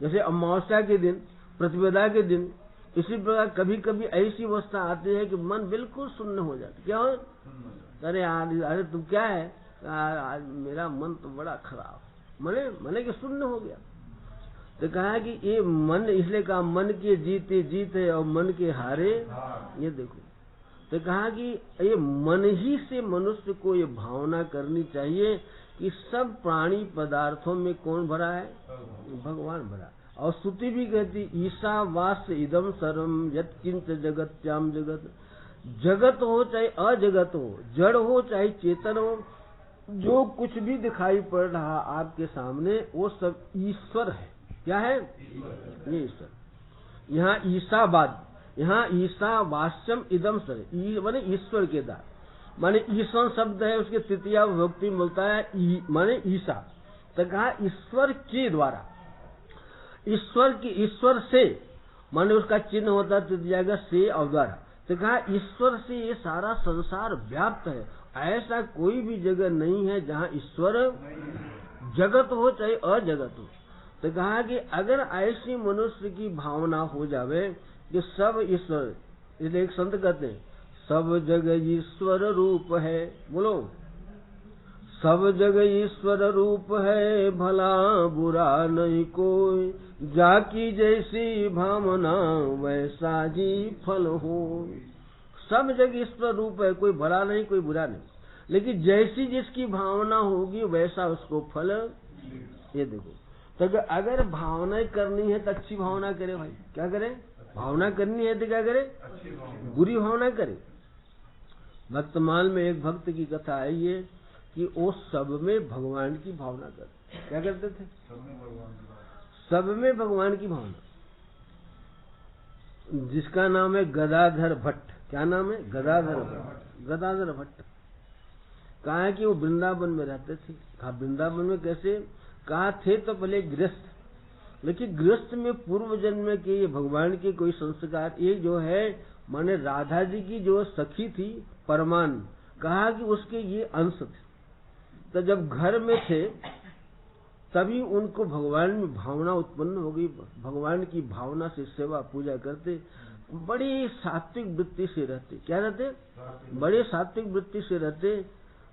जैसे अमावस्या के दिन, प्रतिपदा के दिन, इसी प्रकार कभी कभी ऐसी अवस्था आती है कि मन बिल्कुल शून्य हो जाता है। क्या हो? अरे अरे तुम क्या है? आज मेरा मन तो बड़ा खराब, मने कि शून्य हो गया। तो कहा कि ये मन, इसलिए कहा मन के जीते जीत है और मन के हारे ये देखो। तो कहा कि ये मन ही से मनुष्य को ये भावना करनी चाहिए कि सब प्राणी पदार्थों में कौन भरा है? भगवान भरा। और स्तुति भी कहती, ईशा वास इदम सर्वम यत्किंच जगत्याम जगत। जगत हो चाहे अजगत हो, जड़ हो चाहे चेतन हो, जो कुछ भी दिखाई पड़ रहा आपके सामने वो सब ईश्वर है। क्या है? ये ईश्वर। यहाँ ईशावाद, यहाँ ईशा वास्यम इदम सर, माने ईश्वर के दार, माने ईश्वर शब्द है, उसके तृतीया विभक्ति मिलता है माने ईशा। तो कहा ईश्वर के द्वारा, ईश्वर की, ईश्वर से माने उसका चिन्ह होता है तृतीया से और द्वारा। तो कहा ईश्वर से ये सारा संसार व्याप्त है, ऐसा कोई भी जगह नहीं है जहाँ ईश्वर, जगत हो चाहे अजगत हो। तो कहा कि अगर ऐसी मनुष्य की भावना हो जावे कि सब ईश्वर, इसलिए एक संत कहते हैं सब जगह ईश्वर रूप है। बोलो, सब जगह ईश्वर रूप है, भला बुरा नहीं कोई, जाकी जैसी भावना वैसा ही फल हो। सब जगह ईश्वर रूप है, कोई भला नहीं कोई बुरा नहीं, लेकिन जैसी जिसकी भावना होगी वैसा उसको फल। ये देखो, तो अगर भावना करनी है तो अच्छी भावना करे भाई। क्या करे? भावना करनी है तो क्या करे? बुरी भावना करे। वर्तमान में एक भक्त की कथा आई है कि वो सब में भगवान की भावना करते। क्या करते थे? सब में भगवान की भावना। जिसका नाम है गदाधर भट्ट। क्या नाम है? गदाधर भट्ट। गदाधर भट्ट कहा है कि वो वृंदावन में रहते थे। कहा वृंदावन में कैसे? कहा थे तो पहले गृहस्थ, लेकिन गृहस्थ में पूर्व जन्म के ये भगवान के कोई संस्कार, ये जो है माने राधा जी की जो सखी थी परमान, कहा कि उसके ये अंश थे। तो जब घर में थे तभी उनको भगवान में भावना उत्पन्न हो गई। भगवान की भावना से सेवा पूजा करते, बड़ी सात्विक वृत्ति से रहते। क्या रहते? बड़े सात्विक वृत्ति से रहते,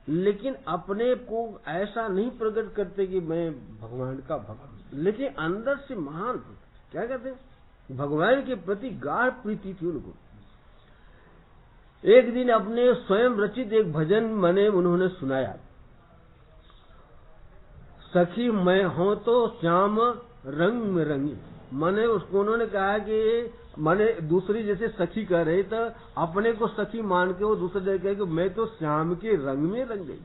लेकिन अपने को ऐसा नहीं प्रकट करते कि मैं भगवान का भक्त, लेकिन अंदर से महान भक्त। क्या कहते? भगवान के प्रति गाढ़ प्रीति थी उनको। एक दिन अपने स्वयं रचित एक भजन मैंने उन्होंने सुनाया, सखी मैं हूं तो श्याम रंग में रंगी। मैंने उसको उन्होंने कहा कि मैंने दूसरी जैसे सखी कह रही तो अपने को सखी मान के वो दूसरे जगह कहे कि मैं तो श्याम के रंग में रंग गई।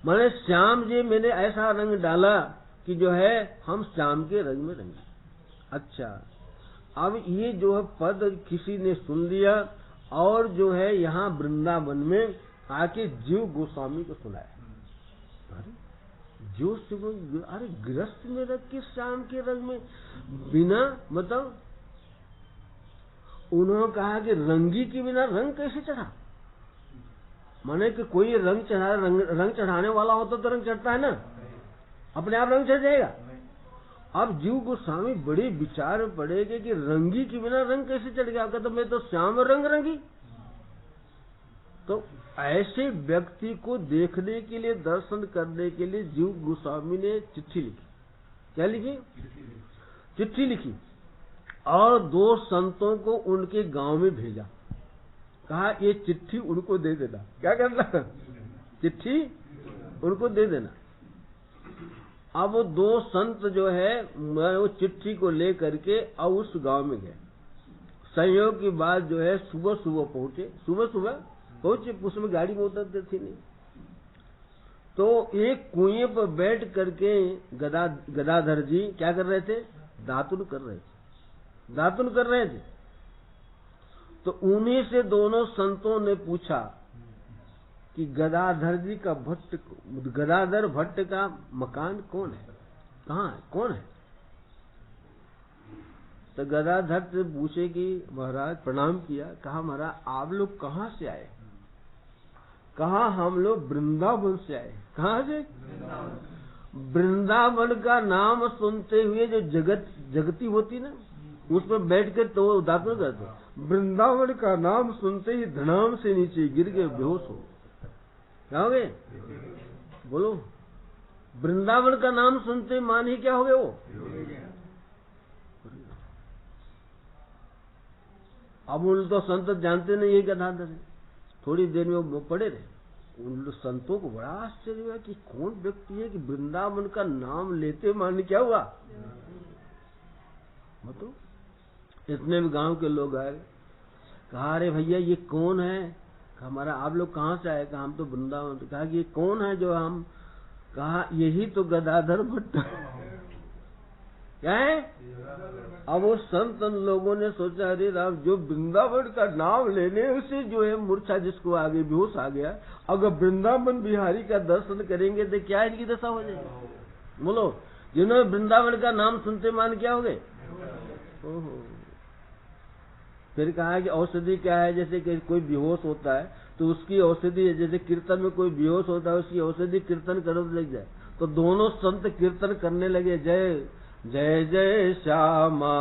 मैंने श्याम जी मैंने ऐसा रंग डाला कि जो है हम श्याम के रंग में रंगे। अच्छा, अब ये जो है पद किसी ने सुन लिया और जो है यहाँ वृंदावन में आके जीव गोस्वामी को सुनाया। जो अरे गृहस्थ में रख के श्याम के रंग में बिना मतलब उन्होंने कहा कि रंगी के बिना रंग कैसे चढ़ा। माने कि कोई रंग चढ़ा, रंग चढ़ाने वाला होता तो रंग चढ़ता है ना, अपने आप रंग चढ़ जाएगा। अब जीव गोस्वामी बड़े विचार में पड़ेगे कि रंगी के बिना रंग कैसे चढ़ गया। कहता मैं तो श्याम रंग रंगी। तो ऐसे व्यक्ति को देखने के लिए, दर्शन करने के लिए जीव गोस्वामी ने चिट्ठी लिखी। क्या लिखी? चिट्ठी लिखी और 2 संतों को उनके गांव में भेजा। कहा ये चिट्ठी उनको दे देना। क्या करना? चिट्ठी उनको दे देना। अब वो 2 संत जो है वो चिट्ठी को ले करके और उस गांव में गए। संयोग की बात जो है सुबह सुबह पहुंचे, सुबह पहुंचे, उसमें गाड़ी में उतरते थे नहीं। तो एक कुएं पर बैठ करके गदाधर जी क्या कर रहे थे? दातुन कर रहे थे। तो उन्हीं से दोनों संतों ने पूछा कि गदाधर जी का गदाधर भट्ट का मकान कौन है, कहाँ है, कौन है? तो गदाधर से पूछे कि महाराज, प्रणाम किया। कहा महाराज आप लोग कहाँ से आए? कहा हम लोग वृंदावन से आए। कहाँ से? वृंदावन का नाम सुनते हुए जो जगती होती ना, उसमें बैठ कर तो दातुन करते। वृंदावन का नाम सुनते ही धड़ाम से नीचे गिर के बेहोश हो। क्या हो गए? बोलो। वृंदावन का नाम सुनते मान ही क्या हो गए वो? अब उन तो संत जानते नहीं ये गदाधर है। थोड़ी देर में वो पड़े रहे। उन संतों को बड़ा आश्चर्य हुआ कि कौन व्यक्ति है कि वृंदावन का नाम लेते मान क्या हुआ। मतलब इतने में गांव के लोग आए। कहा अरे भैया ये कौन है? हमारा आप लोग कहाँ से आए? कहा हम तो वृंदावन। कहा कि ये कौन है जो हम? कहा यही तो गदाधर भट्ट। क्या है? अब वो संत लोगों ने सोचा अरे राम, जो वृंदावन का नाम लेने से जो है मूर्छा जिसको आ गई, बेहोश आ गया, अगर वृंदावन बिहारी का दर्शन करेंगे तो क्या इनकी दशा हो जाएगी? बोलो। जिन्होंने वृंदावन का नाम सुनते मान क्या हो गए? ओहो। फिर कहा कि औषधि क्या है? जैसे कि कोई बेहोश होता है तो उसकी औषधि, जैसे कीर्तन में कोई बेहोश होता है उसकी औषधि कीर्तन करो तो लग जाए। तो दोनों संत कीर्तन करने लगे, जय जय जय श्यामा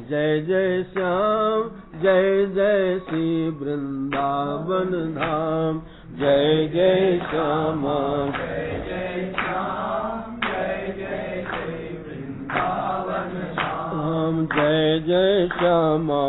जय जय श्याम, जय जय श्री वृंदावन धाम, जय जय श्यामा जय जय श्याम, जय जय श्री वृंदावन धाम, जय जय श्यामा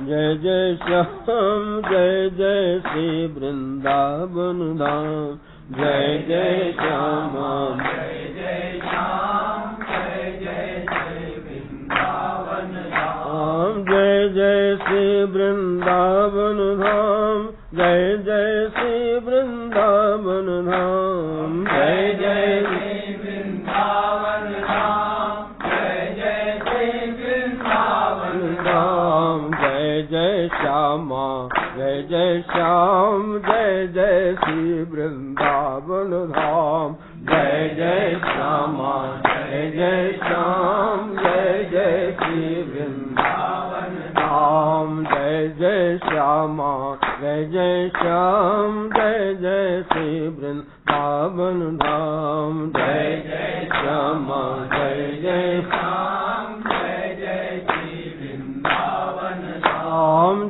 जय जय श्याम, जय जय श्री वृंदावन धाम, जय जय श्यामा जय जय श्याम, जय जय श्री वृंदावन धाम, जय जय श्री वृंदावन धाम, जय जय श्री वृंदावन धाम, जय जय श्री वृंदावन धाम, जय जय श्री वृंदावन धाम, जय जय श्यामा जय जय श्याम, जय जय श्री वृंदावन धाम, जय जय श्यामा जय जय श्याम, जय जय श्री वृंदावन धाम, जय जय श्यामा जय जय श्याम, जय जय श्री वृंदावन धाम, जय जय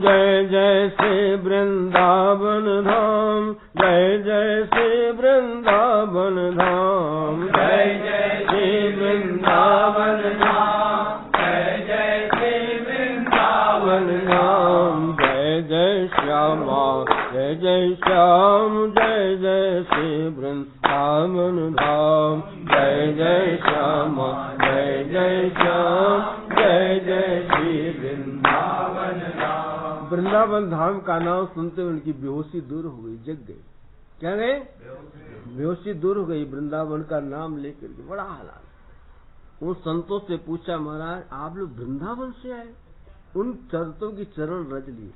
जय जय श्री वृंदावन धाम, जय जय श्री वृंदावन धाम, जय जय श्री वृंदावन धाम, जय जय श्री वृंदावन धाम, जय जय श्यामा जय जय श्याम, जय जय श्री वृंदावन धाम, जय जय श्यामा जय जय श्याम, जय जय श्री वृंदावन धाम। वृंदावन धाम का नाम सुनते उनकी बेहोशी दूर हो गई, जग गई। क्या गए? बेहोशी दूर हो गई वृंदावन का नाम लेकर के। बड़ा हालात। उन संतों से पूछा, महाराज आप लोग वृंदावन से आए? उन चरतों की चरण रज लिए।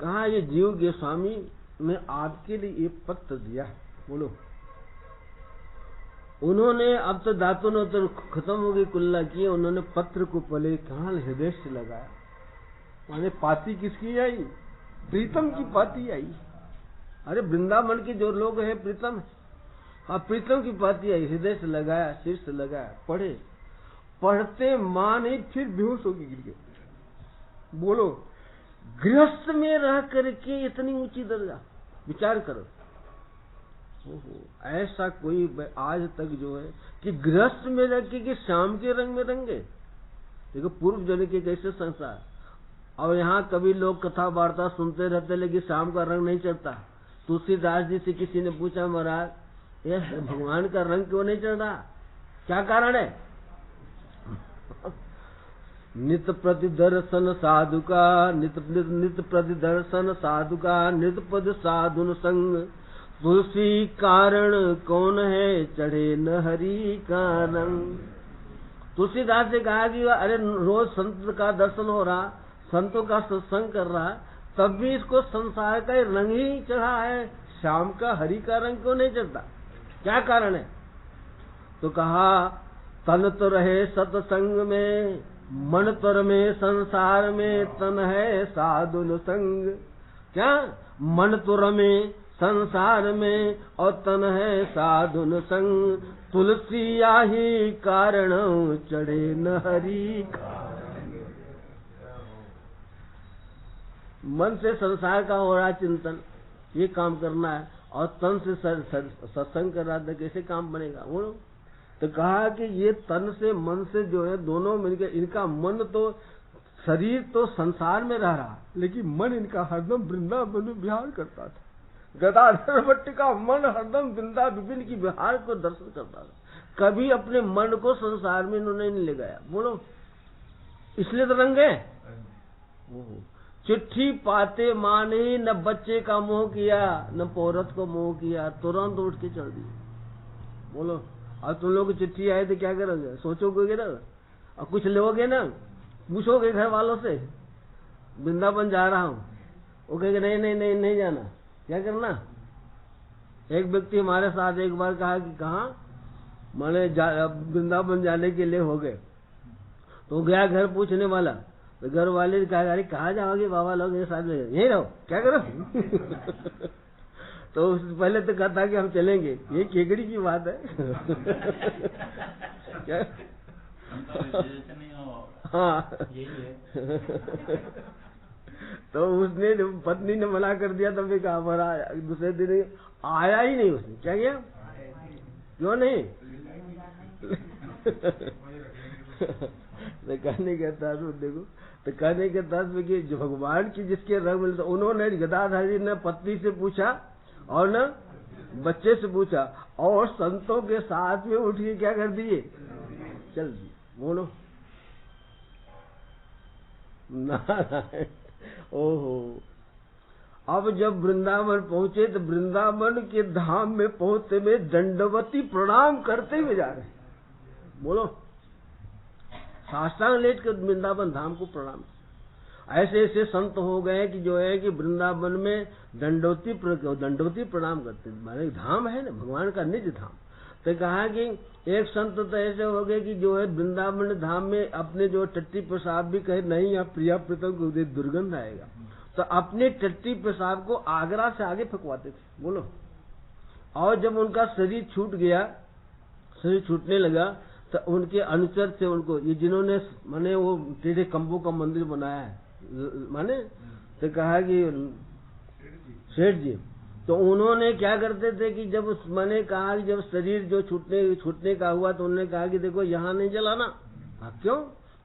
कहा ये जीव गोस्वामी ने आपके लिए ये पत्र दिया। बोलो। उन्होंने अब तो दांतों ने तो खत्म हो गई, कुल्ला किए। उन्होंने पत्र को पहले कहाँ हृदय से लगाया। माने पाती किसकी आई? प्रीतम की पाती आई। अरे वृंदावन के जो लोग हैं प्रीतम, हाँ प्रीतम की पाती आई। हृदय से लगाया, सिर से लगाया, पढ़े। पढ़ते मां नहीं, फिर बेहोश होगी गिर गए। बोलो, गृहस्थ में रह करके इतनी ऊंची दर्जा, विचार करो। ऐसा कोई आज तक जो है कि गृहस्थ में रह के शाम के रंग में रंगे। देखो पूर्व जन के कैसे संसार। और यहाँ कभी लोग कथा वार्ता सुनते रहते, लेकिन शाम का रंग नहीं चढ़ता। तुलसीदास जी से किसी ने पूछा, महाराज ये भगवान का रंग क्यों नहीं चढ़ रहा, क्या कारण है? नित प्रति दर्शन साधु का, नित प्रति दर्शन साधु का, नित पद साधुन संग, तुलसी कारण कौन है चढ़े न हरि का रंग। तुलसीदास ने कहा कि अरे रोज संत का दर्शन हो रहा, संतों का सत्संग कर रहा, तब भी इसको संसार का रंग ही चढ़ा है, शाम का हरि का रंग क्यों नहीं चढ़ता, क्या कारण है? तो कहा तन तो रहे सत्संग में, मन तर में संसार में, तन है साधुन संग। क्या? मन तो रमे संसार में और तन है साधुन संग, तुलसी आही कारण चढ़े न हरि का। मन से संसार का हो रहा चिंतन, ये काम करना है, और तन से सत्संग कर रहा था, कैसे काम बनेगा? वो तो कहा कि ये तन से मन से जो है दोनों मिलकर, इनका मन तो शरीर तो संसार में रह रहा, लेकिन मन इनका हरदम वृंदावन में विहार करता था। गदाधर भट्ट का मन हरदम वृंदावन की विहार को दर्शन करता था, कभी अपने मन को संसार में इन्होंने नहीं ले गया। बोलो, इसलिए तो रंग है। चिट्ठी पाते माने, न बच्चे का मोह किया, न पौरत को मोह किया, तुरंत उठ के चढ़ दिए। बोलो, अब तुम लोग की चिट्ठी आए तो क्या करोगे? सोचोगे ना, और कुछ लोगे ना, पूछोगे घर वालों से वृंदावन जा रहा हूँ, वो कहेंगे नहीं जाना। क्या करना? एक व्यक्ति हमारे साथ एक बार कहा कि कहाँ, माने वृंदावन जाने के लिए हो गए, तो गया घर पूछने वाला, तो घर वाले ने कहा अरे कहाँ जाओगे बाबा लोग ये साथ में, यही रहो, क्या करो? तो पहले तो कहता कि हम चलेंगे, ये केकड़ी की बात है। क्या? हाँ, तो उसने पत्नी ने मना कर दिया, तब भी कहा भरा, दूसरे दिन आया ही नहीं उसने। क्या किया? क्यों नहीं? तो कहने के तहत देखो, तो कहने के तहत में कि जो भगवान की जिसके रंग मिलता, उन्होंने गदाधर जी ने पत्नी से पूछा और न बच्चे से पूछा, और संतों के साथ में उठ के क्या कर दिए? चल दिए। बोलो, नारायण। ओहो, अब जब वृंदावन पहुंचे तो वृंदावन के धाम में पहुंचते में दंडवती प्रणाम करते हुए जा रहे। बोलो, साष्टांग लेट कर वृंदावन धाम को प्रणाम। ऐसे ऐसे संत हो गए कि जो है कि वृंदावन में दंडवती प्रणाम करते, माने धाम है ना, भगवान का निज धाम। तो कहा कि एक संत तो ऐसे हो गए कि जो है वृंदावन धाम में अपने जो टट्टी पेशाब भी कहे नहीं, यहाँ प्रिया प्रीतम को दुर्गंध आएगा, तो अपने टट्टी पेशाब को आगरा से आगे फेंकवाते थे। बोलो, और जब उनका शरीर छूट गया, शरीर छूटने लगा, तो उनके अनुचर से उनको, ये जिन्होंने माने वो टेढ़े कंबों का मंदिर बनाया है, माने तो कहा कि सेठ जी, तो उन्होंने क्या करते थे कि जब मैंने कहा कि जब शरीर जो छूटने का हुआ तो उन्होंने कहा कि देखो यहाँ नहीं जलाना। क्यों?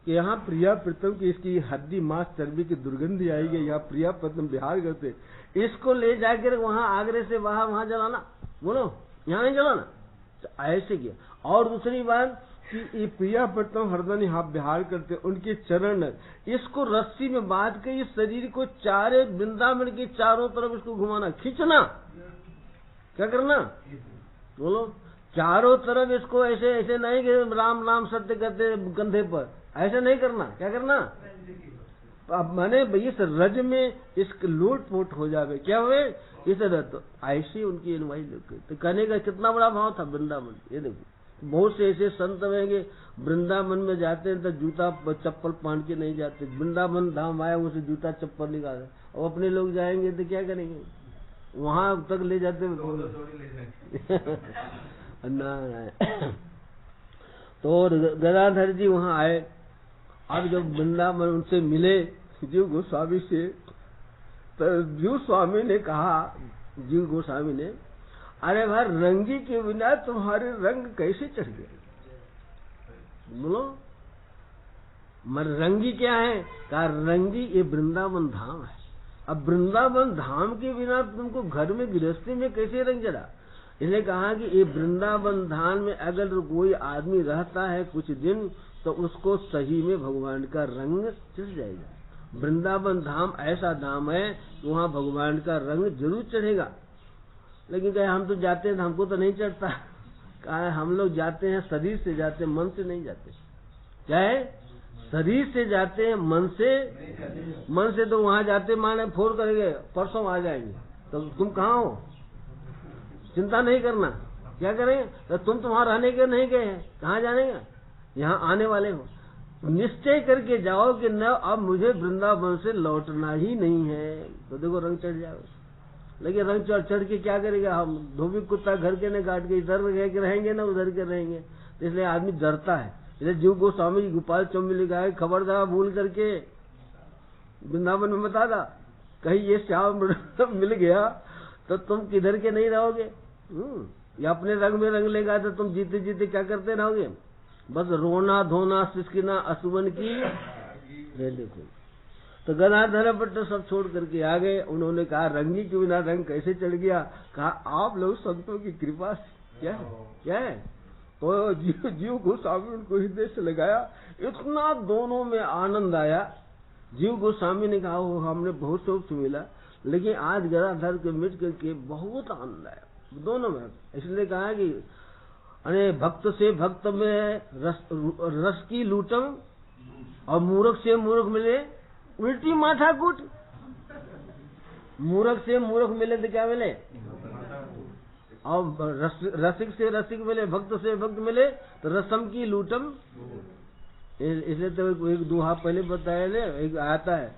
कि यहाँ प्रिया प्रीतम की इसकी हड्डी मांस चर्बी की दुर्गंधी आएगी, यहाँ प्रिया प्रीतम बिहार करते, इसको ले जाकर वहाँ आगरे से वहाँ जलाना, बोलो यहाँ नहीं जलाना। तो ऐसे किया। और दूसरी बात कि ये प्रिया प्रीतम हरदन यहाँ बिहार करते, उनके चरण इसको रस्सी में बांध के इस शरीर को चारे वृंदावन के चारों तरफ इसको घुमाना, खींचना, क्या करना बोलो, चारों तरफ इसको ऐसे ऐसे नहीं कि राम राम सत्य करते कंधे पर, ऐसे नहीं करना। क्या करना? अब मैंने इस रज में इसके लूट फूट हो जावे, क्या हुए इस रज। तो ऐसी उनकी अनवाई लोग। तो कहने का कितना बड़ा भाव था वृंदावन। ये देखो बहुत से ऐसे संत रहेंगे वृंदावन में जाते हैं तो जूता चप्पल पहन के नहीं जाते, वृंदावन धाम आया उसे जूता चप्पल निकाल, और अपने लोग जाएंगे तो क्या करेंगे, वहां तक ले जाते ना। तो गदाधर जी वहां आए। अब जब वृंदावन उनसे मिले जीव गोस्वामी से, तो जीव स्वामी ने कहा, जीव गोस्वामी ने, अरे भाई रंगी के बिना तुम्हारे रंग कैसे चढ़ गए? बोलो रंगी क्या है? कहा रंगी ये वृंदावन धाम है। अब वृंदावन धाम के बिना तुमको घर में गृहस्थी में कैसे रंग चढ़ा? इसने कहा कि ये वृंदावन धाम में अगर कोई आदमी रहता है कुछ दिन तो उसको सही में भगवान का रंग चढ़ जाएगा। वृंदावन धाम ऐसा धाम है कि वहाँ भगवान का रंग जरूर चढ़ेगा। लेकिन कहे हम तो जाते हैं, हमको तो नहीं चढ़ता। कहा हम लोग जाते हैं शरीर से जाते हैं, मन से नहीं जाते। क्या है? शरीर से जाते हैं, मन से तो वहां जाते माने फोन करेंगे परसों आ जाएंगे, तो तुम कहाँ हो, चिंता नहीं करना। क्या करेंगे? तो तुम वहां रहने के नहीं गए हैं, कहाँ जाने का, यहाँ आने वाले हो। निश्चय करके जाओ कि न अब मुझे वृंदावन से लौटना ही नहीं है, तो देखो रंग चढ़ जाओ। लेकिन रंग चढ़ के क्या करेगा? हम धोबी कुत्ता घर के न काट के इधर के रहेंगे ना उधर के रहेंगे, तो इसलिए आदमी डरता है। इसलिए जीव गोस्वामी जी गोपाल चौबे लिखा है, खबरदार भूल करके वृंदावन में बता दा कहीं ये श्याम मिल गया तो तुम किधर के नहीं रहोगे। या अपने रंग में रंग लेगा तो तुम जीते जीते क्या करते रहोगे? बस रोना धोना सिसकिना असुवन की। ये देखो तो गदाधर भट्ट सब छोड़ करके आ गए। उन्होंने कहा रंगी के बिना रंग कैसे चढ़ गया? कहा आप लोग संतों की कृपा से। क्या है? तो जीव गोस्वामी उनको हृदय से लगाया, इतना दोनों में आनंद आया। जीव गोस्वामी ने कहा हमने बहुत शौक से मिला, लेकिन आज गदाधर के मिट करके बहुत आनंद आया दोनों में। इसलिए कहा कि अरे भक्त से भक्त में रस की लूटम, और मूर्ख से मूर्ख मिले उल्टी माथा कूट। मूर्ख से मूर्ख मिले तो क्या मिले? और रसिक से रसिक मिले, भक्त से भक्त मिले तो रसम की लूटम। इसलिए तो एक दोहा पहले बताया ले, एक आता है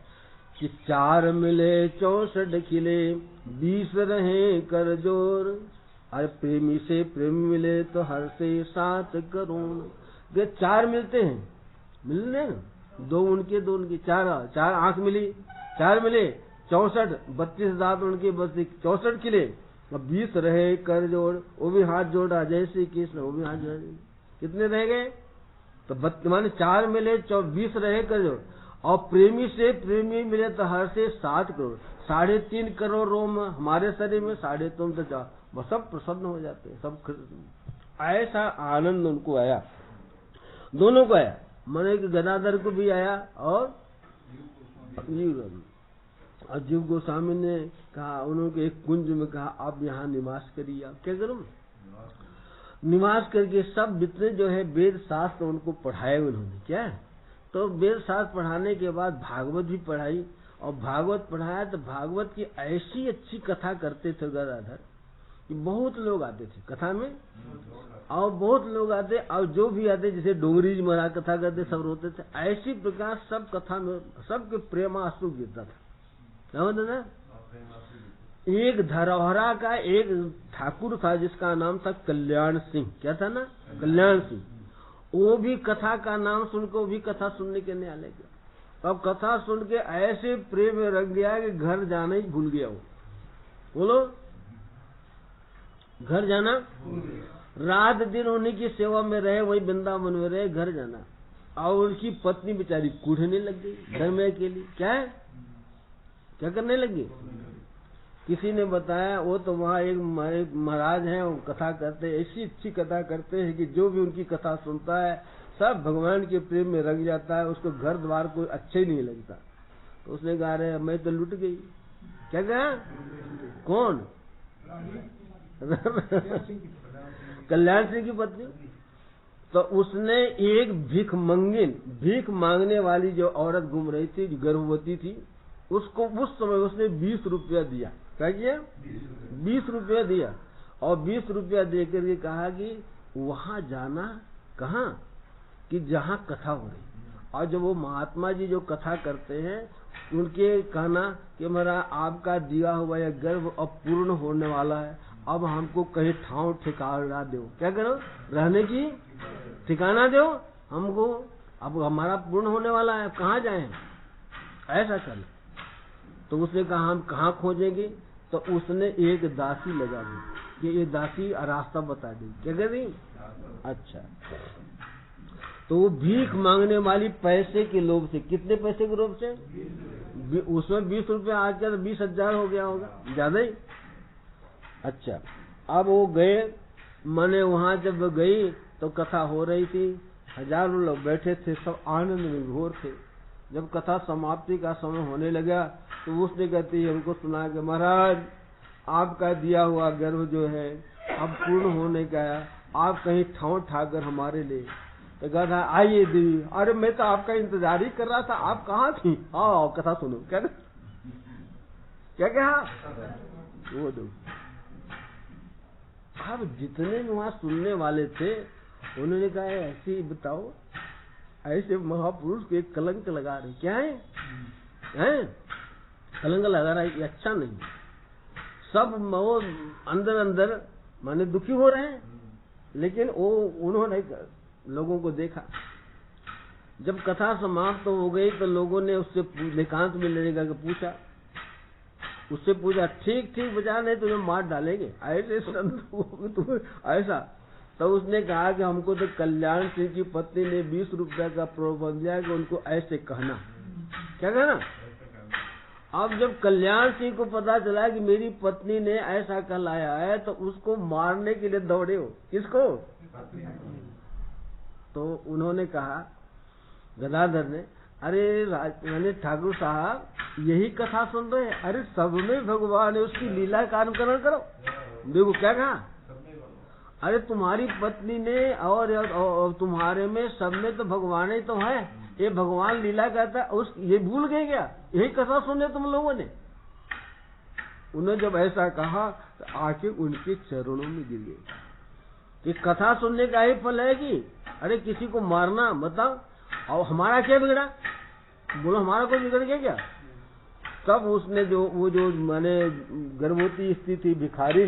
कि 4 मिले 64 खिले 20 रहे कर जोर। अरे प्रेमी से प्रेम मिले तो हर से 7 करोड़। 4 मिलते हैं, मिलने ना, 2 उनके 2 उनके, 4 आंख मिली, 4 मिले 64, 32 दांत उनके 64 खिले, अब 20 रहे कर जोड़। वो भी हाथ जोड़ा जय श्री कृष्ण, वो भी हाथ जोड़। कितने रह गए? तो माने 4 मिले 20 रहे कर जोड़। और प्रेमी से प्रेमी मिले तो हर से 7 करोड़, 3.5 करोड़ रोम हमारे शरीर में, 3.5 तो 4, वो सब प्रसन्न हो जाते हैं। सब ऐसा आनंद उनको आया, दोनों को आया। माने कि गदाधर को भी आया और जीव गोस्वामी ने कहा, उन्होंने एक कुंज में कहा आप यहाँ निवास करिए। आप क्या करूँ? निवास करके सब जितने जो है वेद शास्त्र उनको पढ़ाए उन्होंने। क्या है? तो वेद शास्त्र पढ़ाने के बाद भागवत भी पढ़ाई, और भागवत पढ़ाया तो भागवत की ऐसी अच्छी कथा करते थे गदाधर कि बहुत लोग आते थे कथा में, और बहुत लोग आते, और जो भी आते जैसे डोंगरी जी महाराज कथा करते सब रोते थे। ऐसी प्रकार सब कथा में सबके प्रेमाश्रु गिरता था। क्या होता था? एक धरोहरा का एक ठाकुर था जिसका नाम था कल्याण सिंह। क्या था ना? कल्याण सिंह। वो भी कथा का नाम सुनकर वो भी कथा सुनने के लिए आने गया। अब कथा सुन के ऐसे प्रेम में रंग गया कि घर जाना ही भूल गया वो। बोलो, घर जाना, रात दिन उन्हीं की सेवा में रहे, वही वृंदावन में रहे, घर जाना। और उनकी पत्नी बेचारी कूढ़ने लग गई घर में अकेली। क्या है, क्या करने लगी? किसी ने बताया वो तो वहाँ एक महाराज हैं, वो कथा करते, ऐसी अच्छी कथा करते हैं कि जो भी उनकी कथा सुनता है सब भगवान के प्रेम में रंग जाता है, उसको घर द्वार कोई अच्छा ही नहीं लगता। तो उसने कहा अरे मैं तो लुट गई। क्या कहा? कौन? कल्याण सिंह की पत्नी। तो उसने एक भीख मांगने वाली जो औरत घूम रही थी, जो गर्भवती थी, उसको उस समय उसने 20 रुपया दिया। क्या किया? 20 रुपया दिया। और 20 रुपया देकर के कहा कि वहां जाना, कहाँ? कि जहाँ कथा हो रही। और जब वो महात्मा जी जो कथा करते हैं उनके कहना कि मेरा आपका दिया हुआ यह गर्भ अब पूर्ण होने वाला है, अब हमको कहीं ठाव ठिकाना दो। क्या करो? रहने की ठिकाना दो हमको, अब हमारा पूर्ण होने वाला है, कहाँ जाए? ऐसा कर। तो उसने कहा हम कहाँ खोजेंगे? तो उसने एक दासी लगा दी कि ये दासी रास्ता बता दी। क्या कर दी? अच्छा। तो वो भीख मांगने वाली पैसे के लोभ से, कितने पैसे के लोभ से? उसमें 20 रुपया, आज का 20,000 हो गया होगा, ज्यादा ही। अच्छा, अब वो गए, मैंने वहां जब गई तो कथा हो रही थी, हजारों लोग बैठे थे, सब आनंद में घोर थे। जब कथा समाप्ति का समय होने लगा तो उसने कहती है हमको सुना कि महाराज आपका दिया हुआ गर्भ जो है अब पूर्ण होने का है, आप कहीं ठाव ठाकर हमारे लिए। तो कहा था आइए देवी। अरे मैं तो आपका इंतजार ही कर रहा था, आप कहाँ थी? आओ कथा सुनो। क्या क्या कहा? वो दो। अब जितने वहां सुनने वाले थे उन्होंने कहा ऐसे ही बताओ, ऐसे महापुरुष को एक कलंक लगा रहे। क्या है? कलंक लगा रहा है, ये अच्छा नहीं। सब वो अंदर अंदर माने दुखी हो रहे हैं, लेकिन वो उन्होंने लोगों को देखा। जब कथा समाप्त हो गई तो लोगों ने उससे एकांत में लेने का पूछा, उससे पूछा ठीक ठीक बजा नहीं तो मार डालेंगे, ऐसे तुम ऐसा। तो उसने कहा कि हमको तो कल्याण सिंह की पत्नी ने 20 रुपया का प्रबंध दिया कि उनको ऐसे कहना। क्या कहना? अब जब कल्याण सिंह को पता चला कि मेरी पत्नी ने ऐसा कहलाया है तो उसको मारने के लिए दौड़े हो। किसको? तो उन्होंने कहा गदाधर ने, अरे ठाकुर साहब यही कथा सुन रहे हैं, अरे सब में भगवान है, उसकी लीला का अनुकरण करो। देखो क्या कहा, अरे तुम्हारी पत्नी ने और तुम्हारे में सब में तो भगवान ही तो है, ये भगवान लीला कहता है, उस ये भूल गए क्या? यही कथा सुने तुम लोगों ने। उन्होंने जब ऐसा कहा तो आके उनके चरणों में गिर गए कि कथा सुनने का ही फल है कि अरे किसी को मारना, बताओ। और हमारा क्या बिगड़ा? बोलो हमारा कोई बिगड़ गया क्या? तब उसने वो जो माने गर्भवती स्त्री थी भिखारी,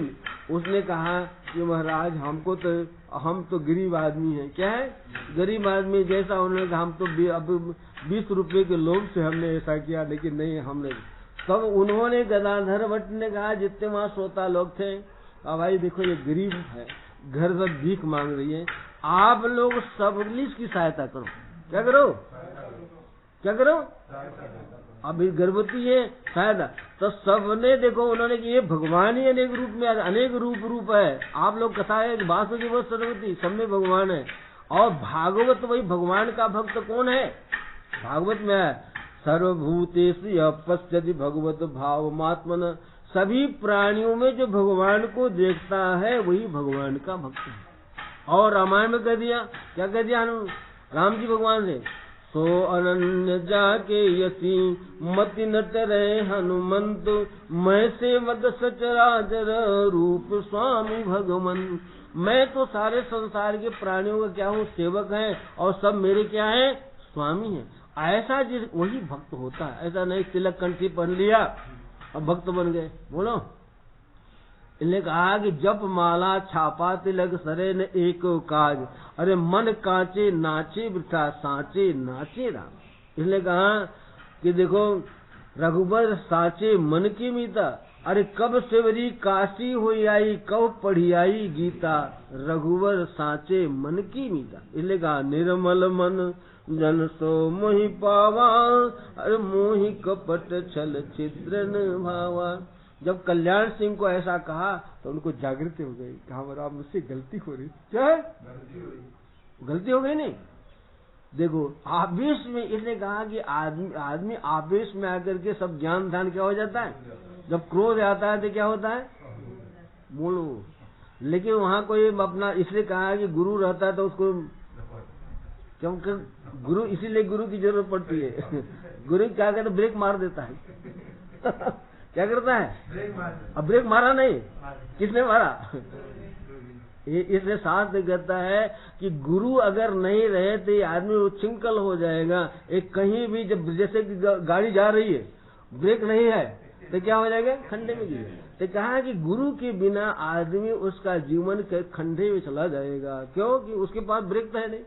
उसने कहा कि महाराज हमको तो हम तो गरीब आदमी हैं। क्या है? गरीब आदमी जैसा। उन्होंने कहा हम तो अब 20 रुपए के लोभ से हमने ऐसा किया, लेकिन नहीं हमने। तब उन्होंने गदाधर भट्ट ने कहा जितने वहां श्रोता लोग थे, अब भाई देखो ये गरीब है, घर सब भीख मांग रही है, आप लोग सब इसकी सहायता करो। क्या करो? क्या करो? अभी गर्भवती है शायद, तो सबने देखो उन्होंने कि ये भगवान ही अनेक रूप में, अनेक रूप है। आप लोग कथा है बासुकी वो सरस्वती सब में भगवान है। और भागवत वही भगवान का भक्त कौन है? भागवत में है सर्वभूतेषु पश्यति भगवत भावमात्मन, सभी प्राणियों में जो भगवान को देखता है वही भगवान का भक्त है। और रामायण में कह दिया, क्या कह दिया राम जी भगवान से, सो अनन्य जाके यसी मति नट रहे हनुमंत, मैं सेवक सचराचर रूप स्वामी भगवन। मैं तो सारे संसार के प्राणियों का क्या हूँ? सेवक है, और सब मेरे क्या है? स्वामी है। ऐसा जिस वही भक्त होता है। ऐसा नहीं तिलक कंठी पहन लिया अब भक्त बन गए। बोलो, इन्हें कहा कि जप माला छापा तिलक सरे न एक काज, अरे मन कांचे नाचे बिठा सांचे नाचे राम। इसलिए कहा कि देखो रघुबर साचे मन की मीता, अरे कब सेवरी काशी हुई आई, कब पढ़ी आई गीता, रघुवर साचे मन की मीता। इसलिए कहा निर्मल मन जन सो मोहि पावा, अरे मोहि कपट छल छिद्र न भावा। जब कल्याण सिंह को ऐसा कहा तो उनको जागृति हो गई, कहा महाराज मुझसे गलती हो रही। क्या है? गलती हो गई नहीं। देखो आवेश में, इसने कहा कि आदमी आवेश में आकर के सब ज्ञान ध्यान क्या हो जाता है, जब क्रोध आता है तो क्या होता है, बोलो। लेकिन वहां कोई अपना, इसलिए कहा कि गुरु रहता है तो उसको, क्योंकि गुरु, इसीलिए गुरु की जरूरत पड़ती है। गुरु क्या करता है, ब्रेक मार देता है। क्या करता है, अब ब्रेक मारा नहीं, किसने मारा? इसलिए शास्त्र कहता है कि गुरु अगर नहीं रहे तो ये आदमी उच्छृंखल हो जाएगा। एक कहीं भी जब जैसे कि गाड़ी जा रही है, ब्रेक नहीं है तो क्या हो जाएगा, खंडे में गिर। तो कहा कि गुरु के बिना आदमी उसका जीवन के खंडे में चला जाएगा। क्यों? कि उसके पास ब्रेक तो है नहीं,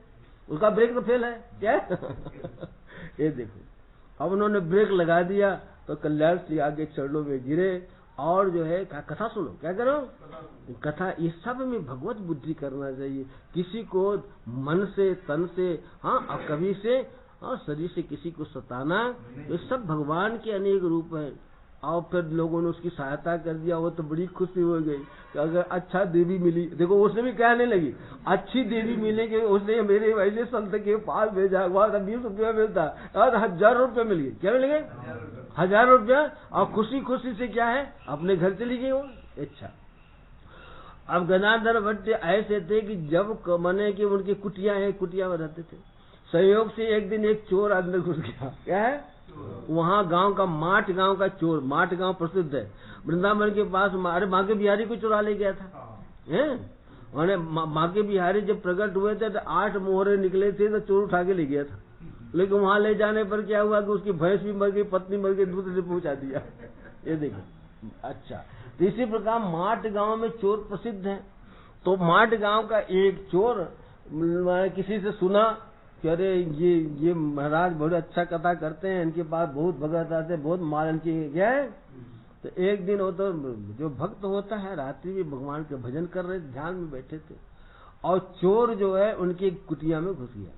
उसका ब्रेक तो फेल है। क्या? ये देखो, अब उन्होंने ब्रेक लगा दिया तो कल्याण सिंह आगे चरणों में गिरे और जो है कथा सुनो। क्या करो? कथा। ये सब में भगवत बुद्धि करना चाहिए। किसी को मन से, तन से, हाँ, और कवि से, और शरीर से किसी को सताना, ये सब भगवान के अनेक रूप है। और फिर लोगों ने उसकी सहायता कर दिया, वो तो बड़ी खुशी हो गई कि अगर अच्छा देवी मिली। देखो उसने भी कहने लगी अच्छी देवी मिलेगी, उसने मेरे वैसे संत के पास भेजा, वहां 20 रुपया मिलता और 1000 रुपया मिल गए। क्या मिल गए? 1000 रुपया। और खुशी खुशी से क्या है, अपने घर चली गई वो। अच्छा, अब गदाधर भट्ट ऐसे थे कि जब मने कि उनकी कुटिया है, कुटिया में रहते थे। सहयोग से एक दिन एक चोर अंदर घुस गया। क्या है? वहाँ गांव का माट गांव का चोर, माट गांव प्रसिद्ध है वृंदावन के पास। अरे बांके बिहारी को चुरा ले गया था। बांके बिहारी जब प्रकट हुए थे तो 8 मोहरे निकले थे तो चोर उठा के ले गया था। लेकिन वहां ले जाने पर क्या हुआ कि उसकी भैंस भी मर गई, पत्नी मर गई, दूसरे से पहुंचा दिया। ये देखो। अच्छा, तो इसी प्रकार माट गांव में चोर प्रसिद्ध है। तो माट गांव का एक चोर किसी से सुना कि अरे ये महाराज बहुत अच्छा कथा करते हैं, इनके पास बहुत भगत आते, बहुत माल इनकी क्या है। तो एक दिन वो तो जो भक्त होता है रात्रि में भगवान के भजन कर रहे, ध्यान में बैठे थे, और चोर जो है उनकी कुटिया में घुस गया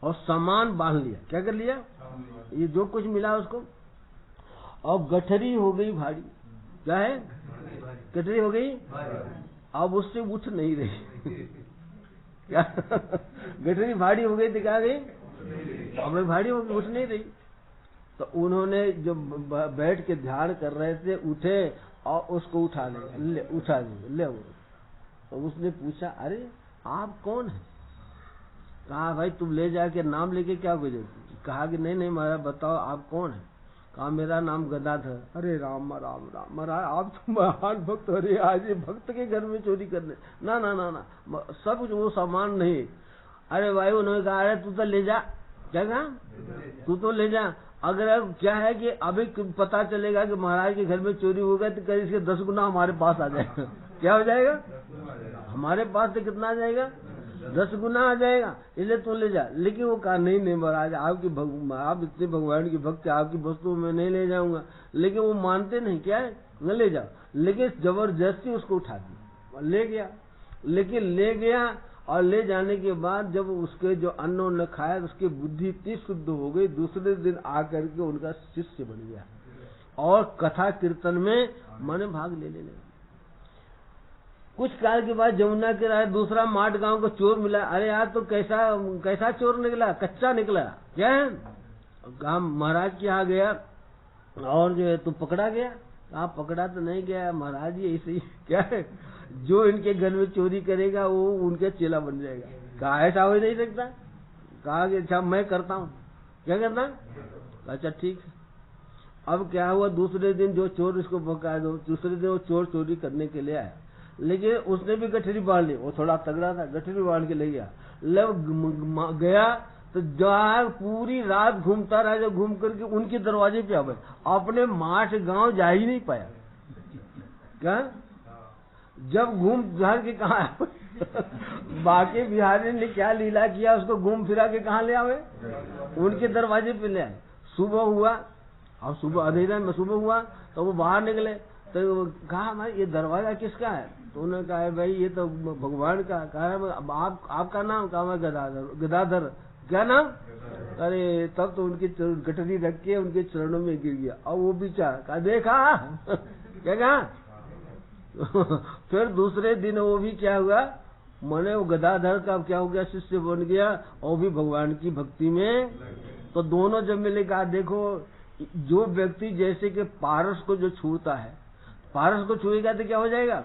और सामान बांध लिया। क्या कर लिया? ये जो कुछ मिला उसको, और गठरी हो गई भारी। क्या है? गठरी हो गई। अब उससे उठ नहीं रही। क्या? गठरी भारी हो गई थी, क्या गई? अब भारी हो गई, उठ नहीं रही। तो उन्होंने जो बैठ के ध्यान कर रहे थे उठे और उसको उठा ले, उठा ले वो। तो उसने पूछा अरे आप कौन है? कहा भाई तुम ले जाके नाम लेके क्या भेजो? कहा कि नहीं महाराज बताओ आप कौन है? कहा मेरा नाम गदाधर। अरे राम राम राम, महाराज आप तो महान भक्त। अरे आज ये भक्त के घर में चोरी करने? ना ना ना ना, सब कुछ वो सामान नहीं। अरे भाई उन्होंने कहा अरे तू तो ले जा। क्या कहा? तू तो ले जा। अगर क्या है कि अभी पता चलेगा कि महाराज के घर में चोरी हो गया तो कहीं इसके 10 गुना हमारे पास आ जाएगा। क्या हो जाएगा? हमारे पास तो कितना आ जाएगा? 10 गुना आ जाएगा, इसलिए तू ले जा। लेकिन वो कहा नहीं महाराज आप इतने भगवान की भक्त, आपकी वस्तु में नहीं ले जाऊंगा। लेकिन वो मानते नहीं। क्या है? न ले जाओ। लेकिन जबरदस्ती उसको उठा दिया, ले गया। लेकिन ले गया और ले जाने के बाद जब उसके जो अन्न उन्न खाया उसकी बुद्धि इतनी शुद्ध हो गई, दूसरे दिन आकर के उनका शिष्य बन गया और कथा कीर्तन में माने भाग लेने लगे। कुछ काल के बाद जमुना के राय दूसरा माट गांव को चोर मिला। अरे यार तो कैसा चोर निकला? कच्चा निकला। क्या है? गांव महाराज के यहाँ गया और जो है तू पकड़ा गया। आप पकड़ा तो नहीं गया महाराज, ये ऐसे ही। क्या है? जो इनके घर में चोरी करेगा वो उनके चेला बन जाएगा। कहा ऐसा हो नहीं सकता। कहा कि अच्छा मैं करता हूँ। क्या करता? अच्छा ठीक है। अब क्या हुआ, दूसरे दिन जो चोर इसको पकड़ा, दूसरे दिन वो चोर चोरी करने के लिए आया। लेकिन उसने भी गठरी बांध ली, वो थोड़ा तगड़ा था, गठरी बांध के ले गया। गया तो जहाँ पूरी रात घूमता रहा, जो घूम करके उनके दरवाजे पे आ गए, अपने माठ गांव जा ही नहीं पाया। क्या? जब घूम फिर के कहा बाकी बिहारी ने क्या लीला किया, उसको घूम फिरा के कहा ले आवे? उनके दरवाजे पे ले आए। सुबह हुआ, अब सुबह अंधेरा में सुबह हुआ तो वो बाहर निकले, तो कहा भाई ये दरवाजा किसका है? तो उन्होंने कहा भाई ये तो भगवान का। कहा आपका नाम? कहा मैं गदाधर। गदाधर क्या नाम? अरे तब तो उनकी गठरी रख के उनके चरणों में गिर गया। और वो बेचारा कहा देखा क्या कहा। फिर दूसरे दिन वो भी क्या हुआ, मैंने वो गदाधर का क्या हो गया, शिष्य बन गया और भी भगवान की भक्ति में। तो दोनों जब मिले, कहा देखो जो व्यक्ति जैसे कि पारस को जो छूता है, पारस को छुएगा तो क्या हो जाएगा?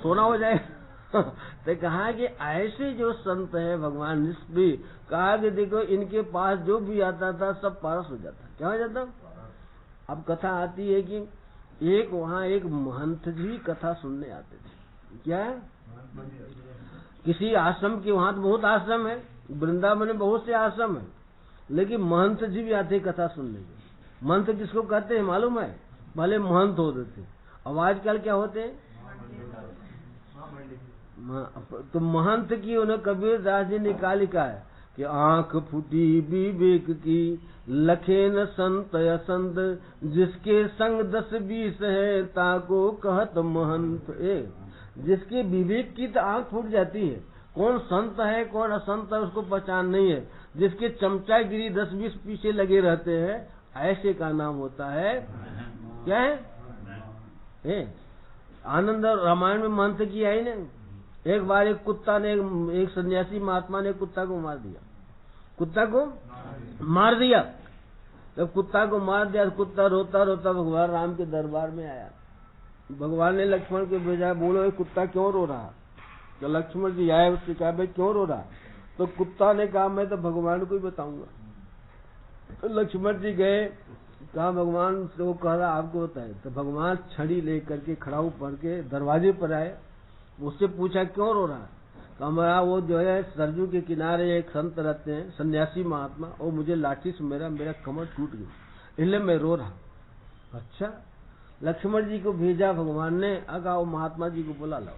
सोना हो जाएगा। तो कहा कि ऐसे जो संत है भगवान निष्प्रिय, कहा कि देखो इनके पास जो भी आता था सब पारस हो जाता। क्या हो जाता? अब कथा आती है कि एक वहाँ एक महंत जी कथा सुनने आते थे। क्या है? किसी आश्रम के, वहाँ तो बहुत आश्रम है, वृंदावन में बहुत से आश्रम है, लेकिन महंत जी भी आते कथा सुनने के। महंत किसको कहते हैं मालूम है? भले महंत होते थे, अब आजकल क्या होते हैं? तो महंत की उन्हें कबीर दास जी ने क्या लिखा है कि आंख फूटी विवेक की, लखे न संत असंत, जिसके संग 10-20 है ताको कहत महंत। जिसके विवेक की तो आंख फूट जाती है, कौन संत है कौन असंत है उसको पहचान नहीं है, जिसके चमचागिरी 10-20 पीछे लगे रहते हैं, ऐसे का नाम होता है क्या है? आनंद रामायण में महंत की आई ना। एक बार एक कुत्ता ने, एक सन्यासी महात्मा ने कुत्ता को मार दिया। कुत्ता को मार दिया। जब कुत्ता को मार दिया, कुत्ता रोता रोता भगवान राम के दरबार में आया। भगवान ने लक्ष्मण को भेजा, बोलो ये कुत्ता क्यों रो रहा? तो लक्ष्मण जी आए, उससे कहा भाई क्यों रो रहा? तो कुत्ता ने कहा मैं तो भगवान को ही बताऊंगा। तो लक्ष्मण जी गए, कहा भगवान से वो कह रहा आपको होता है। तो भगवान छड़ी लेकर के खड़ाऊ पढ़ के दरवाजे पर आए, उससे पूछा क्यों रो रहा है? कहा वो जो है सरजू के किनारे एक संत रहते हैं, सन्यासी महात्मा, और मुझे लाठी से मेरा कमर टूट गई, इसलिए मैं रो रहा। अच्छा। लक्ष्मण जी को भेजा भगवान ने, अगा वो महात्मा जी को बुला लाओ।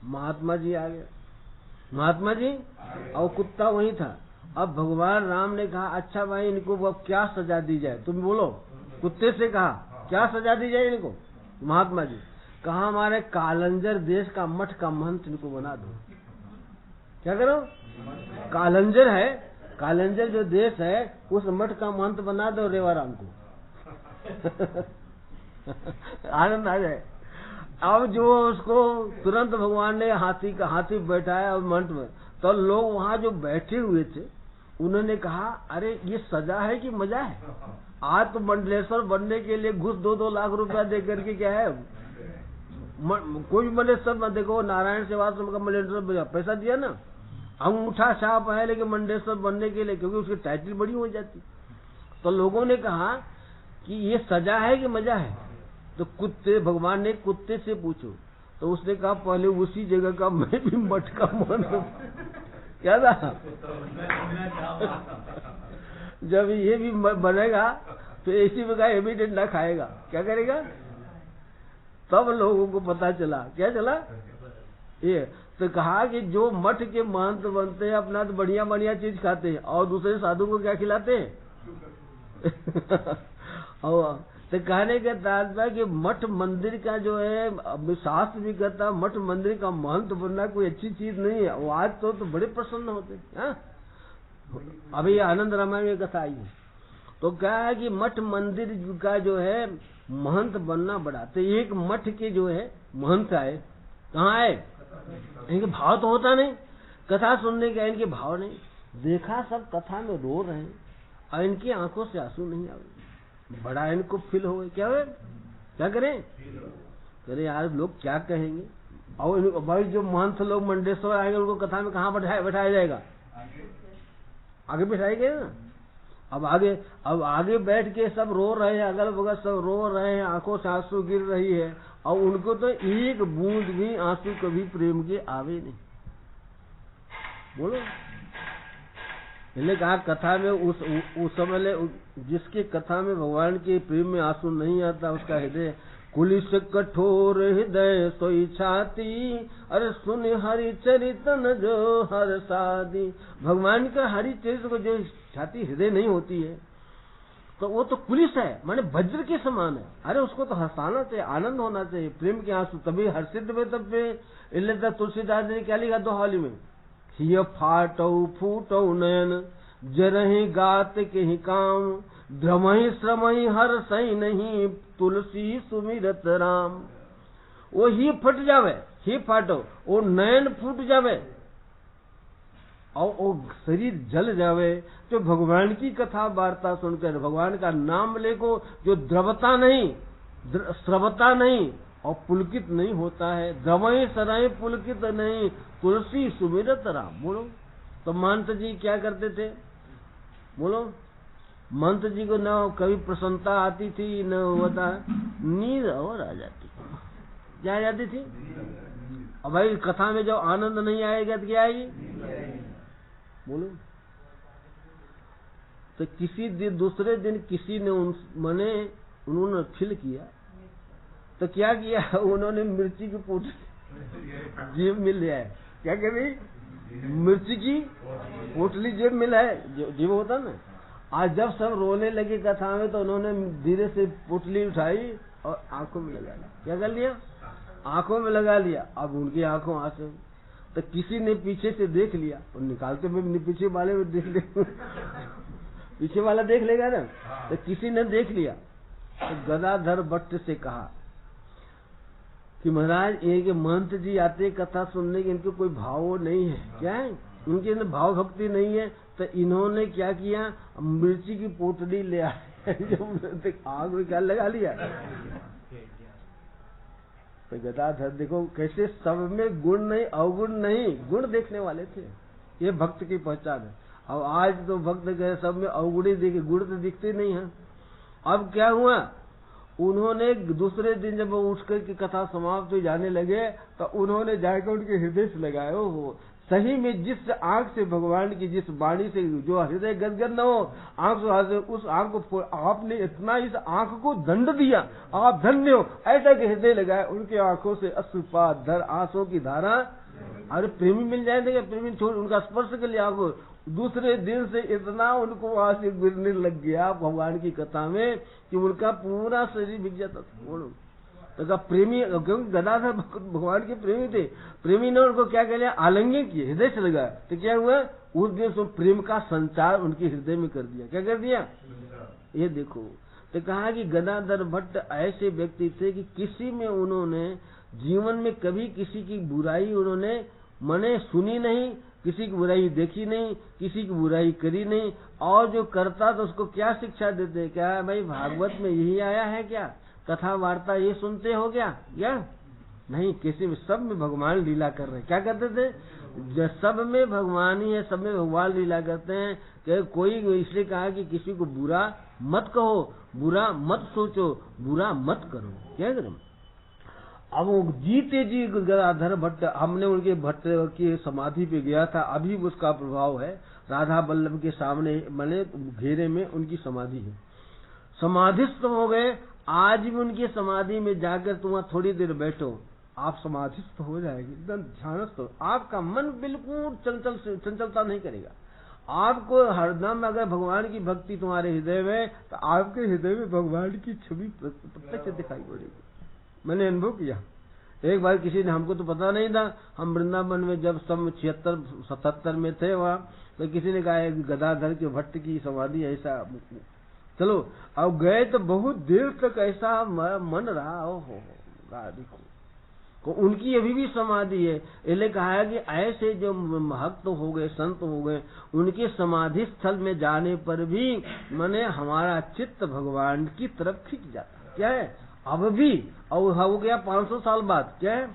महात्मा जी आ गए। महात्मा जी और कुत्ता वही था। अब भगवान राम ने कहा अच्छा भाई इनको वो क्या सजा दी जाए? तुम बोलो। कुत्ते से कहा क्या सजा दी जाए इनको? महात्मा जी कहा हमारे कालंजर देश का मठ का महंत इनको बना दो। क्या करो? कालंजर है, कालंजर जो देश है उस मठ का महंत बना दो रेवाराम को। आनंद आ जाए। अब जो उसको तुरंत भगवान ने हाथी बैठाया मंट में, तो लोग वहाँ जो बैठे हुए थे उन्होंने कहा अरे ये सजा है कि मजा है? आज तो मंडलेश्वर बनने के लिए घुस 2-2 लाख रुपया दे करके क्या है, कोई भी मंडलेश्वर मत देखो, नारायण सेवाश्रम का मंडलेश्वर पैसा दिया ना, अंगूठा छाप है, लेकिन मंडलेश्वर बनने के लिए क्योंकि उसकी टाइटल बड़ी हो जाती। तो लोगों ने कहा कि ये सजा है कि मजा है? तो भगवान ने कुत्ते से पूछो, तो उसने कहा पहले उसी जगह का मैं भी मठ का मन क्या था। जब ये भी बनेगा तो इसी में का ये डंडा खाएगा, क्या करेगा? तब लोगों को पता चला, क्या चला ये। तो कहा कि जो मठ के महंत बनते हैं अपना तो बढ़िया बढ़िया चीज खाते हैं और दूसरे साधु को क्या खिलाते हैं? और तो कहने का तात्पर्य कि मठ मंदिर का जो है, शास्त्र भी कहता है मठ मंदिर का महंत बनना कोई अच्छी चीज नहीं है। वो आज तो बड़े प्रसन्न होते हैं। अभी आनंद रामायण में कथा आई है, तो क्या है कि मठ मंदिर का जो है महंत बनना बड़ा। तो एक मठ के जो है महंत आए, कहाँ आए? इनके भाव तो होता नहीं, कथा सुनने का इनके भाव नहीं। देखा सब कथा में रो रहे हैं और इनकी आंखों से आंसू नहीं आ रहे। बड़ा इनको फील हो गए, क्या हुए? क्या करें? करे यार लोग क्या कहेंगे। और भाई जो महंत लोग मंडलेश्वर आएंगे उनको कथा में कहाँ बैठाया जाएगा? आगे बैठाएंगे ना। अब आगे बैठ के सब रो रहे हैं, अगल बगल सब रो रहे हैं, आंखों से आंसू गिर रही है, और उनको तो एक बूंद भी आंसू कभी प्रेम के आवे नहीं। बोलो। इसलिए कहा कथा में उस समय जिसके कथा में भगवान के प्रेम में आंसू नहीं आता उसका हृदय कुलिस कठोर हृदय सोई छाती, अरे सुन हरि चरितन जो हर शादी। भगवान का हरि चरित्र को जो छाती हृदय नहीं होती है, तो वो तो पुलिस है, माने वज्र के समान है। अरे उसको तो हंसाना चाहिए, आनंद होना चाहिए, प्रेम के आंसू, तभी हर्षित में तब पे इल्ले तुलसीदास ने क्या लिखा दोहाली में, हिय फाटौ फूटौ नयन जरहि गात के ही काम, भ्रमहि श्रमहि हर सही नहीं तुलसी सुमिरत राम। वो ही फट जावे, ही फाटो, वो नयन फूट जावे और वो शरीर जल जावे, तो भगवान की कथा वार्ता सुनकर भगवान का नाम लेको जो द्रवता नहीं, स्रवता नहीं और पुलकित नहीं होता है, द्रवहि सराय पुलकित नहीं तुलसी सुमिरत राम। बोलो तो महंत जी क्या करते थे, बोलो महंत जी को न कभी प्रसन्नता आती थी, न होता नींद और आ जाती, क्या आ जाती थी। और भाई कथा में जब आनंद नहीं आएगा तो क्या आएगी, बोलो। तो किसी दिन दूसरे दिन किसी ने उन्होंने खिल किया, तो क्या किया, उन्होंने मिर्ची की पोटली जेब में ले आए, क्या कह रही, मिर्ची की पोटली जेब में लाए, जेब होता ना। आज जब सब रोने लगे कथा में तो उन्होंने धीरे से पोटली उठाई और आंखों में लगा लिया, क्या कर लिया, आंखों में लगा लिया। अब उनकी आंखों आंसू, तो किसी ने पीछे से देख लिया, और निकालते हुए पीछे वाले में देख ले पीछे वाला देख लेगा ना, तो किसी ने देख लिया। तो गदाधर भट्ट से कहा कि महाराज एक महंत जी आते कथा सुनने के, इनके कोई भाव नहीं है, क्या है उनके अंदर भाव भक्ति नहीं है, तो इन्होंने क्या किया, मिर्ची की पोटली ले आए आग में क्या लगा लिया। तो गदाधर देखो कैसे सब में गुण नहीं अवगुण नहीं, गुण देखने वाले थे, ये भक्त की पहचान है। अब आज तो भक्त गए सब में अवगुणी देखे, गुण तो दिखते नहीं है। अब क्या हुआ, उन्होंने दूसरे दिन जब उठकर की कथा समाप्त हो जाने लगे तो उन्होंने जाकर उनके हृदय से लगाया, हो सही में जिस आंख से भगवान की जिस वाणी से जो हृदय गदगद न हो, आंख से उस आंख को आपने इतना इस आंख को दंड दिया, आप धन्य हो, ऐसा के हृदय लगाए, उनके आंखों से अश्रुपात धर आंसू की धारा। अरे प्रेमी मिल जाएंगे, प्रेमी छोड़ उनका स्पर्श कर लिया आंखों, दूसरे दिन से इतना उनको वहां से गिरने लग गया भगवान की कथा में कि उनका पूरा शरीर बिक जाता था। बोलो तो प्रेमी, क्योंकि गदाधर भगवान के प्रेमी थे, प्रेमी ने उनको क्या कह लिया, आलिंगन किए, हृदय से लगाया। तो क्या हुआ, उस दिन से प्रेम का संचार उनके हृदय में कर दिया, क्या कर दिया, ये देखो। तो कहा कि गदाधर भट्ट ऐसे व्यक्ति थे कि किसी में उन्होंने जीवन में कभी किसी की बुराई उन्होंने मने सुनी नहीं, किसी की बुराई देखी नहीं, किसी की बुराई करी नहीं, और जो करता तो उसको क्या शिक्षा देते, क्या भाई भागवत में यही आया है क्या, कथा वार्ता ये सुनते हो क्या नहीं, किसी में सब में भगवान लीला कर रहे हैं। क्या करते थे, सब में भगवान ही है, सब में भगवान लीला करते हैं। कि कोई इसलिए कहा कि किसी को बुरा मत कहो, बुरा मत सोचो, बुरा मत करो, क्या करें। अब वो जीते जी गदाधर भट्ट, हमने उनके भट्ट की समाधि पे गया था, अभी उसका प्रभाव है, राधा वल्लभ के सामने मैंने घेरे में उनकी समाधि है, समाधिस्थ हो गए। आज भी उनकी समाधि में जाकर तुम थोड़ी देर बैठो, आप समाधिस्थ हो जाएंगे, एकदम ध्यानस्थ हो, आपका मन बिल्कुल चंचलता नहीं करेगा। आपको हरदम अगर भगवान की भक्ति तुम्हारे हृदय में, तो आपके हृदय में भगवान की छवि प्रत्यक्ष दिखाई पड़ेगी। मैंने अनुभव किया, एक बार किसी ने, हमको तो पता नहीं था, हम वृंदावन में जब सन 76-77 में थे वहाँ, तो किसी ने कहा गदाधर के भट्ट की समाधि ऐसा, चलो अब गए तो बहुत देर तक ऐसा मन रहा, हो देखो तो उनकी अभी भी समाधि है। इसलिए कहा है कि ऐसे जो भक्त हो गए, संत हो गए, उनके समाधि स्थल में जाने पर भी माने हमारा चित्त भगवान की तरफ खिंच जाता। क्या है, अब भी, और हो गया 500 साल बाद, क्या है,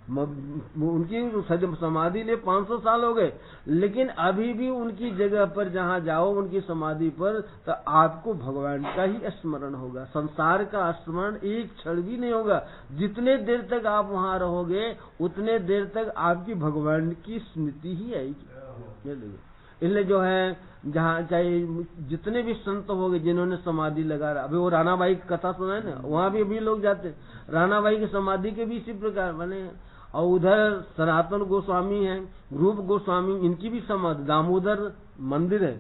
उनकी समाधि ले 500 साल हो गए, लेकिन अभी भी उनकी जगह पर जहाँ जाओ उनकी समाधि पर, तो आपको भगवान का ही स्मरण होगा, संसार का स्मरण एक क्षण भी नहीं होगा। जितने देर तक आप वहाँ रहोगे उतने देर तक आपकी भगवान की स्मृति ही आएगी। इसलिए जो है, जहाँ चाहे जितने भी संत हो गए जिन्होंने समाधि लगा रहा, अभी वो रानाबाई की कथा सुना है ना, वहाँ भी अभी लोग जाते, रानाबाई की समाधि के भी इसी प्रकार बने। और उधर सनातन गोस्वामी हैं, रूप गोस्वामी, इनकी भी समाधि, दामोदर मंदिर है,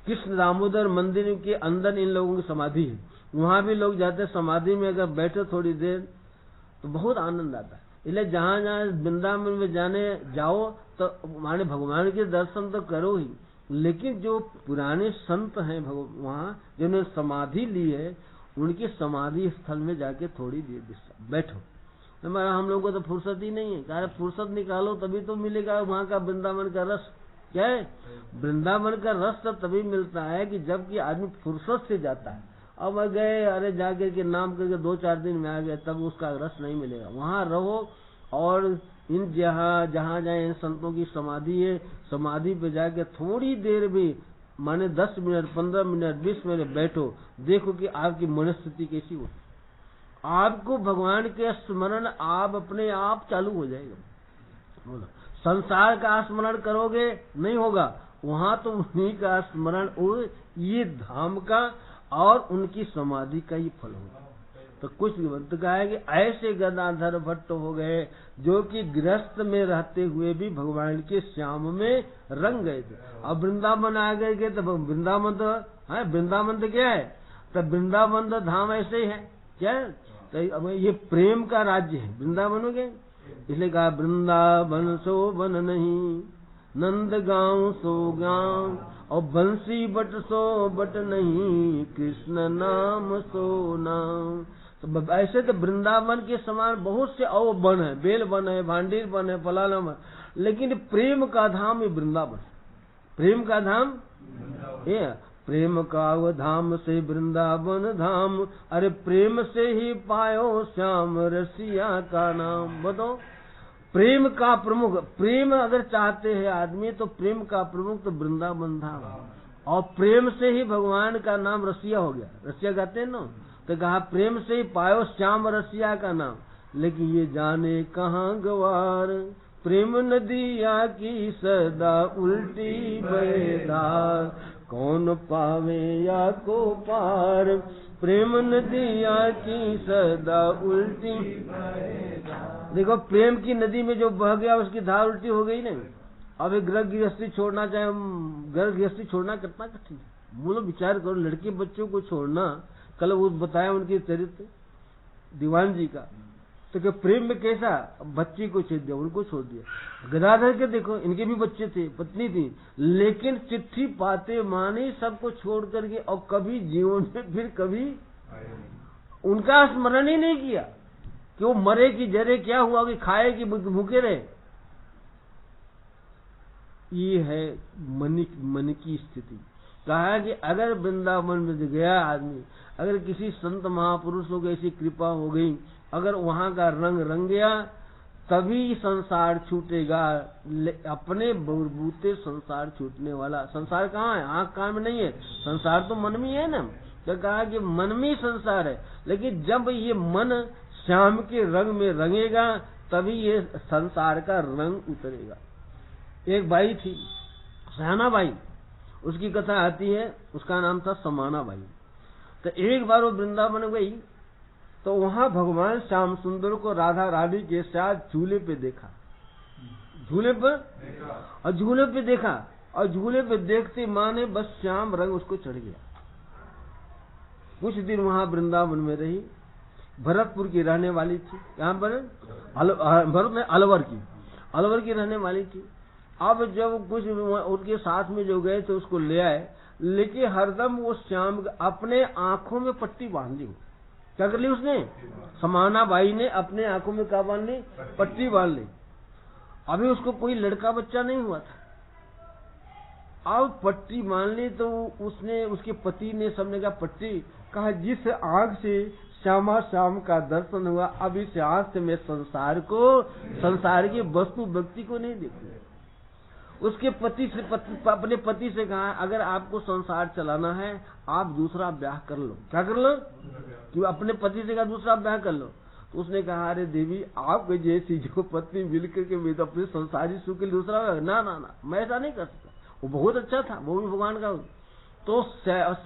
कृष्ण दामोदर मंदिर के अंदर इन लोगों की समाधि है। वहां भी लोग जाते हैं, समाधि में अगर बैठे थोड़ी देर तो बहुत आनंद आता है। इसलिए जहां जहां वृंदावन में जाओ तो माने भगवान के दर्शन तो करो ही, लेकिन जो पुराने संत हैं वहां जिन्होंने समाधि ली है, उनके समाधि स्थल में जाके थोड़ी देर बैठो। हमारा हम लोगों को तो फुर्सत ही नहीं है। कहा फुर्सत निकालो तभी तो मिलेगा वहां का वृंदावन का रस। क्या है? वृंदावन का रस तो तभी मिलता है कि जबकि आदमी फुर्सत से जाता है। अब गए अरे जाके के नाम करके 2-4 दिन में आ गए, तब उसका रस नहीं मिलेगा। वहां रहो और इन जहाँ इन संतों की समाधि है, समाधि पे जाके थोड़ी देर भी माने 10 मिनट 15 मिनट 20 मिनट बैठो, देखो कि आपकी मनस्थिति कैसी होती। आपको भगवान के स्मरण आप अपने आप चालू हो जाएगा। बोलो संसार का स्मरण करोगे नहीं होगा, वहां तो उन्हीं का स्मरण और ये धाम का और उनकी समाधि का ही फल होगा। तो कुछ भक्त कहा है कि ऐसे गदाधर भट्ट हो गए जो कि गृहस्थ में रहते हुए भी भगवान के श्याम में रंग गए थे। अब वृंदावन आ गए तो वृंदावन तो है, वृंदावन तो क्या है? तो वृंदावन तो धाम ऐसे ही है। क्या है? तो ये प्रेम का राज्य है वृंदावन हो गए। इसलिए कहा वृंदावन सो वन नहीं, नंद गाँव सो गाँव, और बंसी बट सो बट नहीं, कृष्ण नाम सो नाम। तो ऐसे तो वृंदावन के समान बहुत से और वन है, बेल वन है, भांडीर वन है, फलाना वन, लेकिन प्रेम का धाम है वृंदावन। प्रेम का धाम ये प्रेम का वो धाम से वृंदावन धाम, अरे प्रेम से ही पायो श्याम रसिया का नाम। बताओ प्रेम का प्रमुख, प्रेम अगर चाहते हैं आदमी तो प्रेम का प्रमुख तो वृंदावन धाम, और प्रेम से ही भगवान का नाम रसिया हो गया। रसिया गाते हैं ना, तो कहा प्रेम से ही पायो श्याम रसिया का नाम। लेकिन ये जाने कहाँ गवार, प्रेम नदिया की सदा उल्टी बहधार, कौन पावे या को पार, प्रेम नदिया की सदा उल्टी। देखो प्रेम की नदी में जो बह गया उसकी धार उल्टी हो गई नहीं। अब एक ग्रह गृहस्थी छोड़ना चाहे, घर गृहस्थी छोड़ना कितना कठिन है। बोलो विचार करो, लड़के बच्चों को छोड़ना, कल वो बताया उनके चरित्र दीवान जी का, तो क्या प्रेम में कैसा, बच्ची को छोड़ दिया, उनको छोड़ दिया। गदाधर के देखो, इनके भी बच्चे थे, पत्नी थी, लेकिन चिट्ठी पाते माने सबको छोड़ करके, और कभी जीवन में फिर कभी उनका स्मरण ही नहीं किया कि वो मरे कि जरे, क्या हुआ कि खाए कि भूखे रहे। ये है मन की स्थिति। कहा कि अगर वृंदावन में गया आदमी, अगर किसी संत महापुरुषों की ऐसी कृपा हो गई, अगर वहां का रंग रंग गया, तभी संसार छूटेगा। अपने बूते संसार छूटने वाला, संसार कहाँ है? आंख कान में नहीं है, संसार तो मन में है ना। तो कहा कि मन में ही संसार है, लेकिन जब ये मन श्याम के रंग में रंगेगा तभी ये संसार का रंग उतरेगा। एक बाई थी सहाना बाई, उसकी कथा आती है, उसका नाम था समाना बाई। तो एक बार वो वृंदावन गई तो वहां भगवान श्याम सुंदर को राधा रानी के साथ झूले पे देखा, झूले पर, और झूले पे देखा, और झूले पे देखते माने बस श्याम रंग उसको चढ़ गया। कुछ दिन वहां वृंदावन में रही, भरतपुर की रहने वाली थी, यहाँ पर भरत में अलवर की रहने वाली थी। अब जब कुछ उनके साथ में जो गए तो उसको ले आए, लेकिन हरदम वो श्याम अपने आंखों में पट्टी बांध ली। क्या कर ली उसने? समाना बाई ने अपने आंखों में क्या बांध ली? पट्टी बांध ली। अभी उसको कोई लड़का बच्चा नहीं हुआ था। अब पट्टी बांध ली तो उसने, उसके पति ने, सबने कहा पट्टी, कहा जिस आंख से श्यामा श्याम का दर्शन हुआ, अब इस आंख से मैं संसार को, संसार की वस्तु व्यक्ति को नहीं देखूंगा। उसके पति से, अपने पति से कहा अगर आपको संसार चलाना है आप दूसरा ब्याह कर लो। क्या कर लो? कि अपने पति से कहा दूसरा ब्याह कर लो। तो उसने कहा अरे देवी, आप जैसी जो पत्नी मिल करके मैं तो अपने संसारी सुख के लिए दूसरा, ना ना ना, मैं ऐसा नहीं कर सकता। वो बहुत अच्छा था, वो भी भगवान का। तो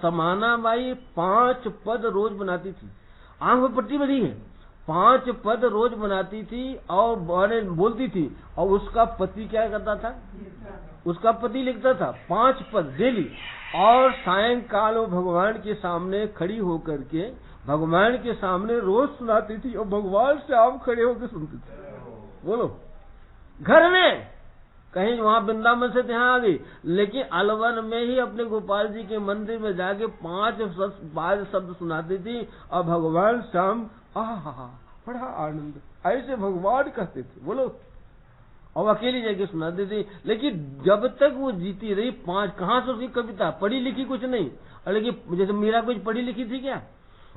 समाना बाई 5 पद रोज बनाती थी, आंख में पट्टी बनी है, 5 पद रोज बनाती थी और बोलती थी, और उसका पति क्या करता था? उसका पति लिखता था 5 पद डेली, और सायंकाल वो भगवान के सामने खड़ी होकर के भगवान के सामने रोज सुनाती थी, और भगवान से आप खड़े होकर सुनते थे। बोलो, घर में कहीं वहां वृंदावन से यहाँ आ गई, लेकिन अलवर में ही अपने गोपाल जी के मंदिर में जाके 5 शब्द सुनाती थी, और भगवान श्याम आहा बड़ा आनंद, ऐसे भगवान कहते थे। बोलो, और अकेली जाके सुनाती थी। लेकिन जब तक वो जीती रही 5, कहाँ से उसकी कविता पढ़ी लिखी कुछ नहीं, लेकिन जैसे मीरा कुछ पढ़ी लिखी थी क्या?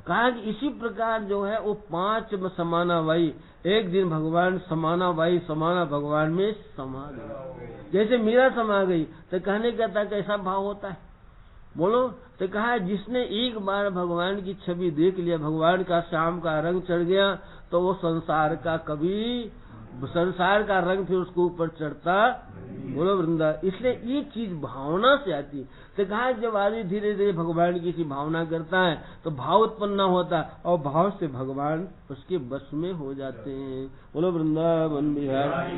कहा कि इसी प्रकार जो है वो 5 समाना बाई, एक दिन भगवान समाना बाई समाना भगवान में समा गई। जैसे मीरा समा गई तो कहने का था कैसा भाव होता है? बोलो, तो कहा जिसने एक बार भगवान की छवि देख लिया, भगवान का श्याम का रंग चढ़ गया, तो वो संसार का रंग फिर उसको ऊपर चढ़ता। बोलो वृंदा, इसलिए ये चीज भावना से आती है। तो कहा जब आदमी धीरे धीरे भगवान की सी भावना करता है तो भाव उत्पन्न होता है, और भाव से भगवान उसके बस में हो जाते हैं। बोलो वृंदावन बिहारी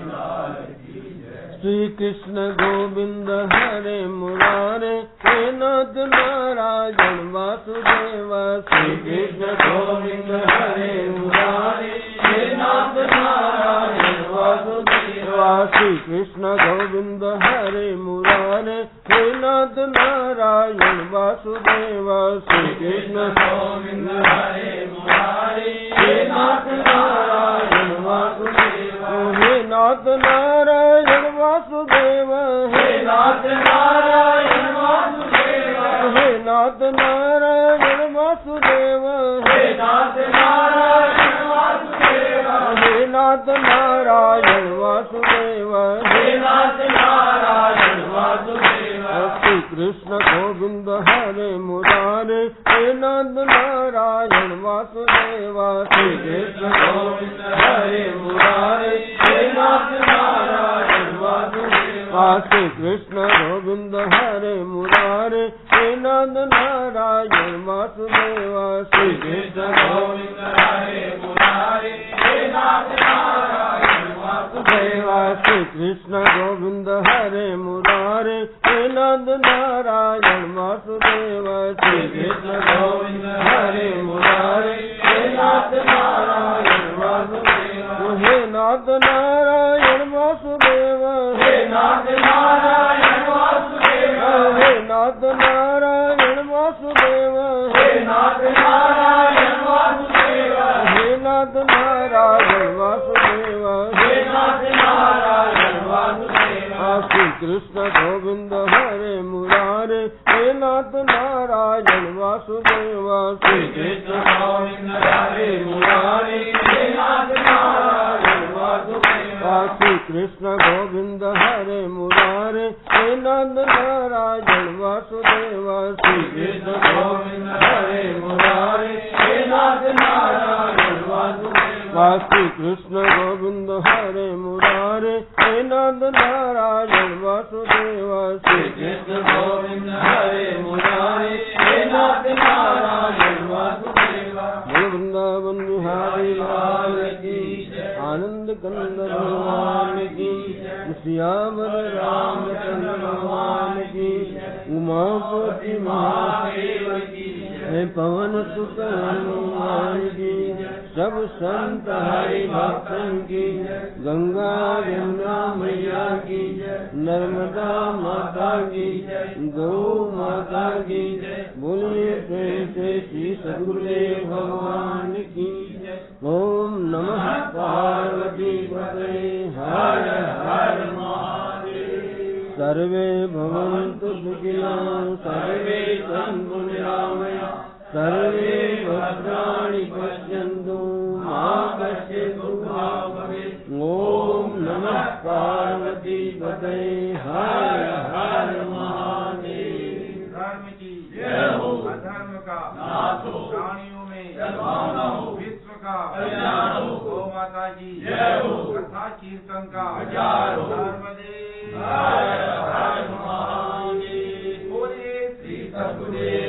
श्री कृष्ण गोविंद हरे मुरारे, हे नाथ नारायण वासुदेव। श्री कृष्ण गोविंद हरे मुरारे, हे नाथ नारायण वासुदेव। श्री कृष्ण गोविंद हरे मुरारे, हे नाथ नारायण वासुदेव। श्री कृष्ण गोविंद हरे मुरारे, हे नाथ नारायण वासुदेव। हे नाथ नारायण वासुदेव, हे नाथ नारायण वासुदेव। हे नाथ नारायण वासुदेव, हे नाथ नारायण वासुदेव। हे नाथ नारायण वासुदेव, हे नाथ नारायण वासुदेव। श्री कृष्ण गोविंद हरे मुरारे, हे नाथ नारायण वासुदेव। श्री कृष्ण गोविंद हरे मुरारे, हे नाथ नारायण वासुदेव। श्री कृष्ण गोविंद हरे मुरारे, हे नाथ नारायण वासुदेव। श्री कृष्ण गोविंद हरे मुरारे, हे नाथ नारायण वासुदेव। श्री कृष्ण गोविंद हरे मुरारे, हे नाथ नारायण वासुदेव। श्री कृष्ण गोविंद हरे मुरारे, हे नाथ नारायण वासुदेव। हे नाथ नारायण वासुदेव, हे नाथ नारायण वासुदेव। हे नाथ नारायण वासुदेव, हे नाथ नारायण वासुदेव। हे नाथ नारायण वासुदेव, हे नाथ नारायण वासुदेव। श्री कृष्ण गोविंद हरे मुरारे, हे नाथ नारायण वासुदेव। श्री कृष्ण गोविंद हरे मुरारे, हे नाथ नारायण वासुदेव। श्री कृष्ण गोविंद हरे मुरारे, हे नाथ नारायण वासुदेव। श्री कृष्ण गोविंद हरे मुरारे, हे नाथ नारायण वासुदेव। श्री कृष्ण गोविंद हरे मुरारे, हे नाथ नारायण वासुदेव। श्री कृष्ण गोविंद हरे मुरारे, हे नाथ नारायण वासुदेव। वृंदावन बिहारी लाल की, आनंद कंद भगवान की, श्यामल रामचंद्र भगवान की, उमापति महादेव की, हे पवन सुत हनुमान की, सब संत हरि भक्तन की, गंगा यमुना मैया की, नर्मदा माता की, गौ माता की, बोलिए प्रेम से श्री सद्गुरुदेव भगवान की। ओम नमः पार्वती पते, हर हर महादेव। सर्वे भवन्तु सुखिनः, सर्वे सन्तु निरामया, सर्वे भद्राणि पश्यन्तु, मा कश्चित् दुःखं भवेत्। ओम नमः पार्वती पते, हर हर महादेव। धर्म की जय हो, अधर्म का नाश हो, प्राणियों में सद्भावना हो, विश्व का कल्याण हो, गौ माता की जय हो, कथा कीर्तन का प्रचार हो। नर्मदे हर हर महादेव। बोलिए श्री सद्गुरुदेव